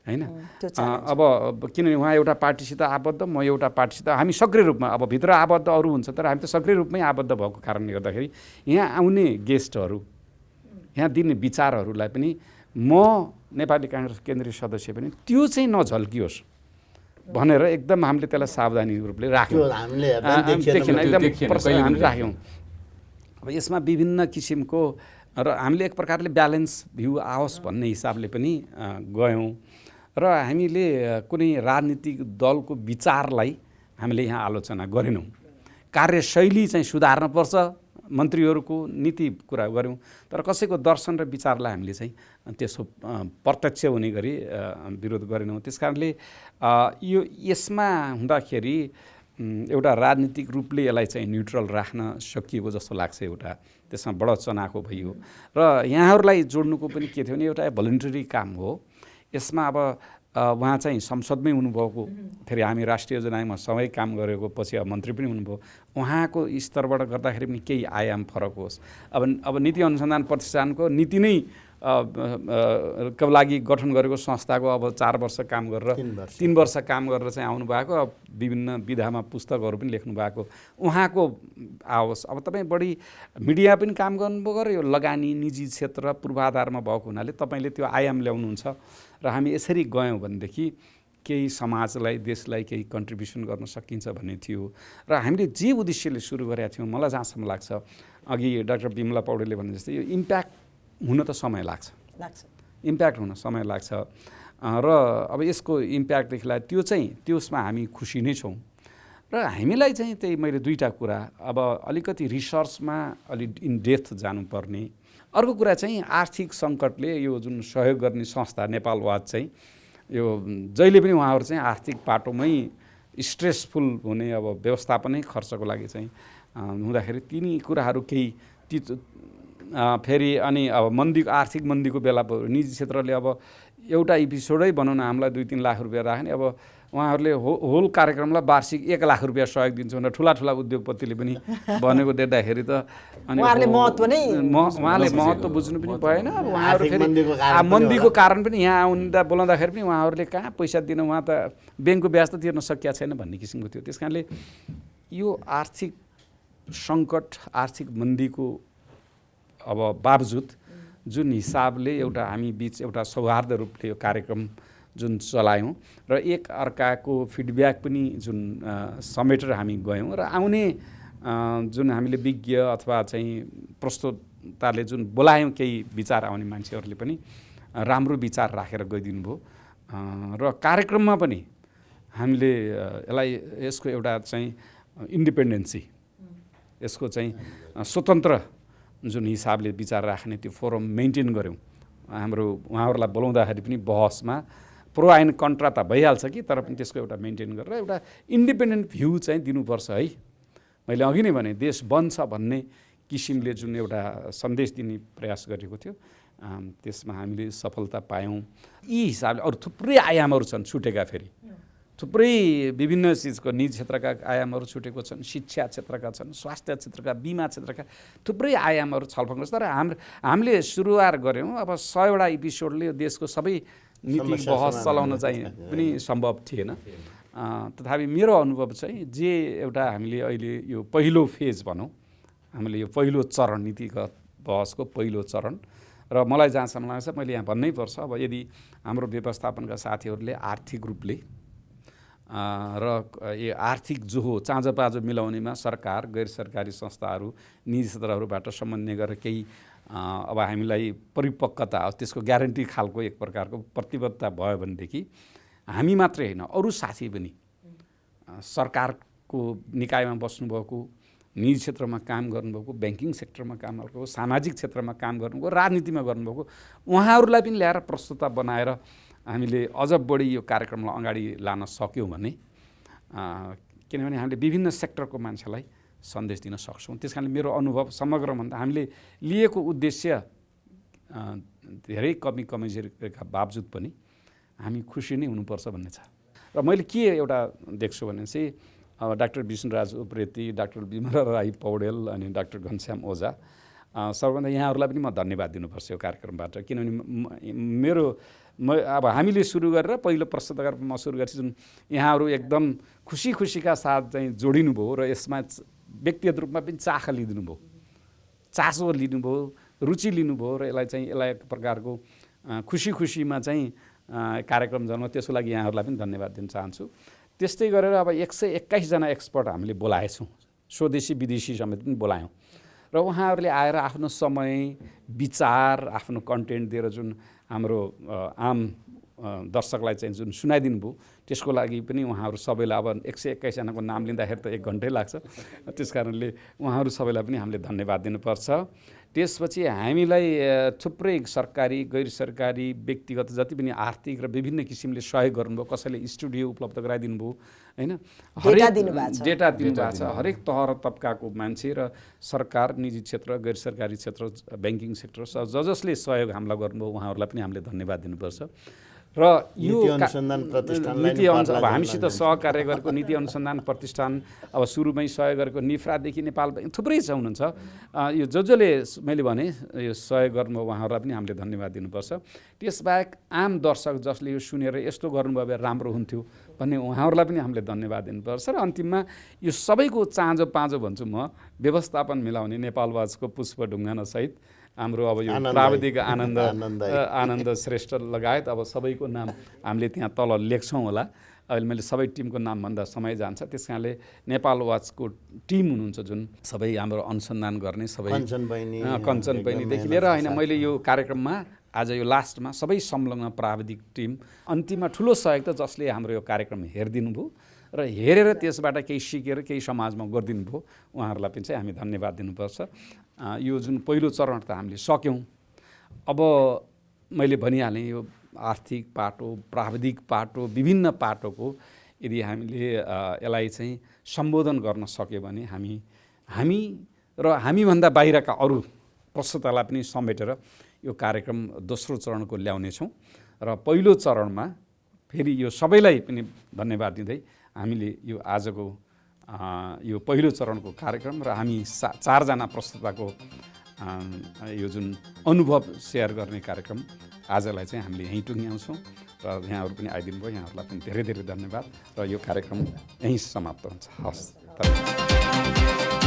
हैन। अब किनभने उहाँ एउटा पार्टीसित आबद्ध, म एउटा पार्टीसित, हामी सक्रिय रूपमा अब भित्र आबद्ध अरू हुन्छ, तर हामी त सक्रिय रूपमै आबद्ध भएको कारणले गर्दाखेरि यहाँ आउने गेस्टहरू, यहाँ दिने विचारहरूलाई पनि म नेपाली काङ्ग्रेस केन्द्रीय सदस्य पनि त्यो चाहिँ नझल्कियोस् भनेर एकदम हामीले त्यसलाई सावधानी रूपले राख्यौँ, हामीले राख्यौँ। अब यसमा विभिन्न किसिमको र हामीले एक प्रकारले ब्यालेन्स भ्यू आओस् भन्ने हिसाबले पनि गयौँ र हामीले कुनै राजनीतिक दलको विचारलाई हामीले यहाँ आलोचना गरेनौँ। कार्यशैली चाहिँ सुधार्नुपर्छ, मन्त्रीहरूको नीति कुरा गऱ्यौँ, तर कसैको दर्शन र विचारलाई हामीले चाहिँ त्यसो प्रत्यक्ष हुने गरी विरोध गरेनौँ। त्यस कारणले यो यसमा हुँदाखेरि एउटा राजनीतिक रूपले यसलाई चाहिँ न्युट्रल राख्न सकिएको जस्तो लाग्छ। एउटा त्यसमा बडो चनाखो भइयो र यहाँहरूलाई जोड्नुको पनि के थियो भने एउटा भोलिन्टरी काम हो। यसमा अब उहाँ चाहिँ संसदमै हुनुभएको, फेरि हामी राष्ट्रिय योजनामा सँगै काम गरेको, पछि अब मन्त्री पनि हुनुभयो, उहाँको स्तरबाट गर्दाखेरि पनि केही आयाम फरक होस्। अब नीति अनुसन्धान प्रतिष्ठानको नीति नै को लागि गठन गरेको संस्थाको अब 4 वर्ष काम गरेर 3 वर्ष काम गरेर चाहिँ आउनुभएको, अब विभिन्न विधामा पुस्तकहरू पनि लेख्नु भएको उहाँको आओस्। अब तपाईँ बढी मिडिया पनि काम गर्नुभयो गरेर यो लगानी निजी क्षेत्र पूर्वाधारमा भएको हुनाले तपाईँले त्यो आयाम ल्याउनुहुन्छ र हामी यसरी गयौँ भनेदेखि केही समाजलाई, देशलाई केही कन्ट्रिब्युसन गर्न सकिन्छ भन्ने थियो। र हामीले जे उद्देश्यले सुरु गरेका थियौँ, मलाई जहाँसम्म लाग्छ अघि डाक्टर बिमला पौडेलले भने जस्तै यो इम्प्याक्ट हुन त समय लाग्छ, इम्प्याक्ट हुन समय लाग्छ र अब यसको इम्प्याक्टदेखिलाई त्यसमा हामी खुसी नै छौँ। र हामीलाई चाहिँ त्यही मैले दुईवटा कुरा, अब अलिकति रिसर्चमा अलि इन डेप्थ जानुपर्ने, अर्को कुरा चाहिँ आर्थिक सङ्कटले यो जुन सहयोग गर्ने संस्था नेपाल वाच चाहिँ यो जहिले पनि उहाँहरू चाहिँ आर्थिक पाटोमै स्ट्रेसफुल हुने, अब व्यवस्थापनै खर्चको लागि चाहिँ हुँदाखेरि तिनी कुराहरू केही फेरि अनि अब आर्थिक मन्दीको बेला निजी क्षेत्रले अब एउटा एपिसोडै बनाउन हामीलाई 2-3 लाख रुपियाँ राख्ने, अब उहाँहरूले होल कार्यक्रमलाई वार्षिक 1 लाख रुपियाँ सहयोग दिन्छ भनेर ठुला उद्योगपतिले पनि भनेको देख्दाखेरि त अनि उहाँले महत्त्व बुझ्नु पनि भएन। अब उहाँहरू फेरि मन्दीको कारण पनि यहाँ आउँदा बोलाउँदाखेरि पनि उहाँहरूले कहाँ पैसा दिन, उहाँ त ब्याङ्कको ब्याज त तिर्न सकिया छैन भन्ने किसिमको थियो। त्यस कारणले यो आर्थिक सङ्कट, आर्थिक मन्दीको अब बावजुद जुन हिसाबले एउटा हामी बिच एउटा सौहार्द रूपले यो कार्यक्रम जुन चलायौँ र एक अर्काको फिडब्याक पनि जुन समेटेर हामी गयौँ र आउने जुन हामीले विज्ञ अथवा चाहिँ प्रस्तुतताले जुन बोलायौँ केही विचार आउने मान्छेहरूले पनि राम्रो विचार राखेर गइदिनु भयो र कार्यक्रममा पनि हामीले यसको एउटा चाहिँ इन्डिपेन्डेन्सी, यसको चाहिँ स्वतन्त्र जुन हिसाबले विचार राख्ने त्यो फोरम मेन्टेन गऱ्यौँ। हाम्रो उहाँहरूलाई बोलाउँदाखेरि पनि बहसमा प्रो एन्ड कन्ट्रा त भइहाल्छ कि, तर पनि त्यसको एउटा मेन्टेन गरेर एउटा इन्डिपेन्डेन्ट भ्यू चाहिँ दिनुपर्छ है। मैले अघि नै भने देश बन्छ भन्ने किसिमले जुन एउटा सन्देश दिने प्रयास गरेको थियो, त्यसमा हामीले सफलता पायौँ। यी हिसाबले अरू थुप्रै आयामहरू छन् छुटेका, फेरि थुप्रै विभिन्न चिजको निजी क्षेत्रका आयामहरू छुटेको छन्, शिक्षा क्षेत्रका छन्, स्वास्थ्य क्षेत्रका, बिमा क्षेत्रका थुप्रै आयामहरू छलफल गर्छ। तर हामीले सुरुवात गऱ्यौँ। अब 100वटा एपिसोडले देशको सबै नीति बहस चलाउन चाहिँ पनि सम्भव थिएन। तथापि मेरो अनुभव चाहिँ जे एउटा हामीले अहिले यो पहिलो फेज भनौँ, हामीले यो पहिलो चरण, नीतिगत बहसको पहिलो चरण, र मलाई जहाँसम्म लाग्छ मैले यहाँ भन्नै पर्छ, अब यदि हाम्रो व्यवस्थापनका साथीहरूले आर्थिक रूपले र यो आर्थिक जो हो चाँजोपाँजो मिलाउनेमा सरकार, गैर सरकारी संस्थाहरू, निजी क्षेत्रहरूबाट समन्वय गरेर केही अब हामीलाई परिपक्वता त्यसको ग्यारेन्टी खालको एक प्रकारको प्रतिबद्धता भयो भनेदेखि हामी मात्रै होइन अरू साथी पनि सरकारको निकायमा बस्नुभएको, निजी क्षेत्रमा काम गर्नुभएको, ब्याङ्किङ सेक्टरमा काम गर्नुभएको, सामाजिक क्षेत्रमा काम गर्नुभएको, राजनीतिमा गर्नुभएको उहाँहरूलाई पनि ल्याएर प्रस्तुता बनाएर हामीले अझ बढी यो कार्यक्रमलाई अगाडि लान सक्यौँ भने किनभने हामीले विभिन्न सेक्टरको मान्छेलाई सन्देश दिन सक्छौँ। त्यस कारणले मेरो अनुभव समग्रमा हामीले लिएको उद्देश्य धेरै कमजोरीका बावजुद पनि हामी खुसी नै हुनुपर्छ भन्ने छ। र मैले के एउटा देख्छु भने चाहिँ डाक्टर विष्णुराज उप्रेती, डाक्टर विमला राई पौडेल अनि डाक्टर घनश्याम ओझा सबभन्दा यहाँहरूलाई पनि म धन्यवाद दिनुपर्छ यो कार्यक्रमबाट। किनभने अब हामीले सुरु गरेर पहिलो प्रस्तुतकार म सुरु गरेपछि जुन यहाँहरू एकदम खुसीका साथ चाहिँ जोडिनु भयो र यसमा व्यक्तिगत रूपमा पनि चाखा लिदिनु भयो, चासो लिनुभयो, रुचि लिनुभयो र यसलाई एक प्रकारको खुसीमा चाहिँ कार्यक्रम जन्म, त्यसको लागि यहाँहरूलाई पनि धन्यवाद दिन चाहन्छु। त्यस्तै गरेर अब 121 जना एक्सपर्ट हामीले बोलाएछौँ, स्वदेशी विदेशी समेत पनि बोलायौँ र उहाँहरूले आएर आफ्नो समय, विचार, आफ्नो कन्टेन्ट दिएर जुन हाम्रो आम दर्शकलाई चाहिँ जुन सुनाइदिनु भयो त्यसको लागि पनि उहाँहरू सबैलाई अब 121 जनाको नाम लिँदाखेरि त 1 घन्टै लाग्छ। त्यस कारणले उहाँहरू सबैलाई पनि हामीले धन्यवाद दिनुपर्छ। त्यसपछि हामीलाई थुप्रै सरकारी, गैर सरकारी, व्यक्तिगत जति पनि आर्थिक र विभिन्न किसिमले सहयोग गर्नुभयो, कसैले स्टुडियो उपलब्ध गराइदिनु भयो होइन, डेटा दिनुभएको छ। हरेक तह र तबकाको मान्छे र सरकार, निजी क्षेत्र, गैर सरकारी क्षेत्र, ब्याङ्किङ सेक्टर जसले सहयोग हामीलाई गर्नुभयो उहाँहरूलाई पनि हामीले धन्यवाद दिनुपर्छ। र यो अब हामीसित सहकार्य गरेको नीति अनुसन्धान प्रतिष्ठान, अब सुरुमै सहयोग गरेको निफ्रादेखि नेपाल थुप्रै छ हुनुहुन्छ, यो जसले मैले भने यो सहयोग गर्नुभयो उहाँहरूलाई पनि हामीले धन्यवाद दिनुपर्छ। त्यसबाहेक आम दर्शक जसले यो सुनेर यस्तो गर्नुभयो भए राम्रो हुन्थ्यो भन्ने उहाँहरूलाई पनि हामीले धन्यवाद दिनुपर्छ। र अन्तिममा यो सबैको चाँजो पाँजो भन्छु म, व्यवस्थापन मिलाउने नेपाल वाचको पुष्प ढुङ्गानासहित हाम्रो अब यो प्राविधिक आनन्द श्रेष्ठ लगायत अब सबैको नाम हामीले त्यहाँ तल लेख्छौँ होला। अहिले मैले सबै टिमको नाम भन्दा समय जान्छ, त्यस कारणले नेपाल वाचको टिम हुनुहुन्छ जुन सबै हाम्रो अनुसन्धान गर्ने सबै कञ्चन बहिनीदेखि लिएर होइन, मैले यो कार्यक्रममा आज यो लास्टमा सबै संलग्न प्राविधिक टिम, अन्तिममा ठुलो सहयोग त जसले हाम्रो यो कार्यक्रम हेरिदिनु भयो र हेरेर त्यसबाट केही सिकेर केही समाजमा गरिदिनु भयो उहाँहरूलाई पनि चाहिँ हामी धन्यवाद दिनुपर्छ। यो जुन पहिलो चरण त हामीले सक्यौँ, अब मैले भनिहालेँ यो आर्थिक पाटो, प्राविधिक पाटो, विभिन्न पाटोको यदि हामीले यसलाई चाहिँ सम्बोधन गर्न सक्यो भने हामी र हामीभन्दा बाहिरका अरू प्रस्तुतालाई पनि समेटेर यो कार्यक्रम दोस्रो चरणको ल्याउनेछौँ। र पहिलो चरणमा फेरि यो सबैलाई पनि धन्यवाद दिँदै हामीले यो आजको यो पहिलो चरणको कार्यक्रम र हामी 4 जना प्रस्तुताको यो जुन अनुभव सेयर गर्ने कार्यक्रम आजलाई चाहिँ हामीले यहीँ टुङ्ग्याउँछौँ र यहाँहरू पनि आइदिनु भयो, यहाँहरूलाई पनि धेरै धेरै धन्यवाद र यो कार्यक्रम यहीँ समाप्त हुन्छ। हस्, धन्यवाद।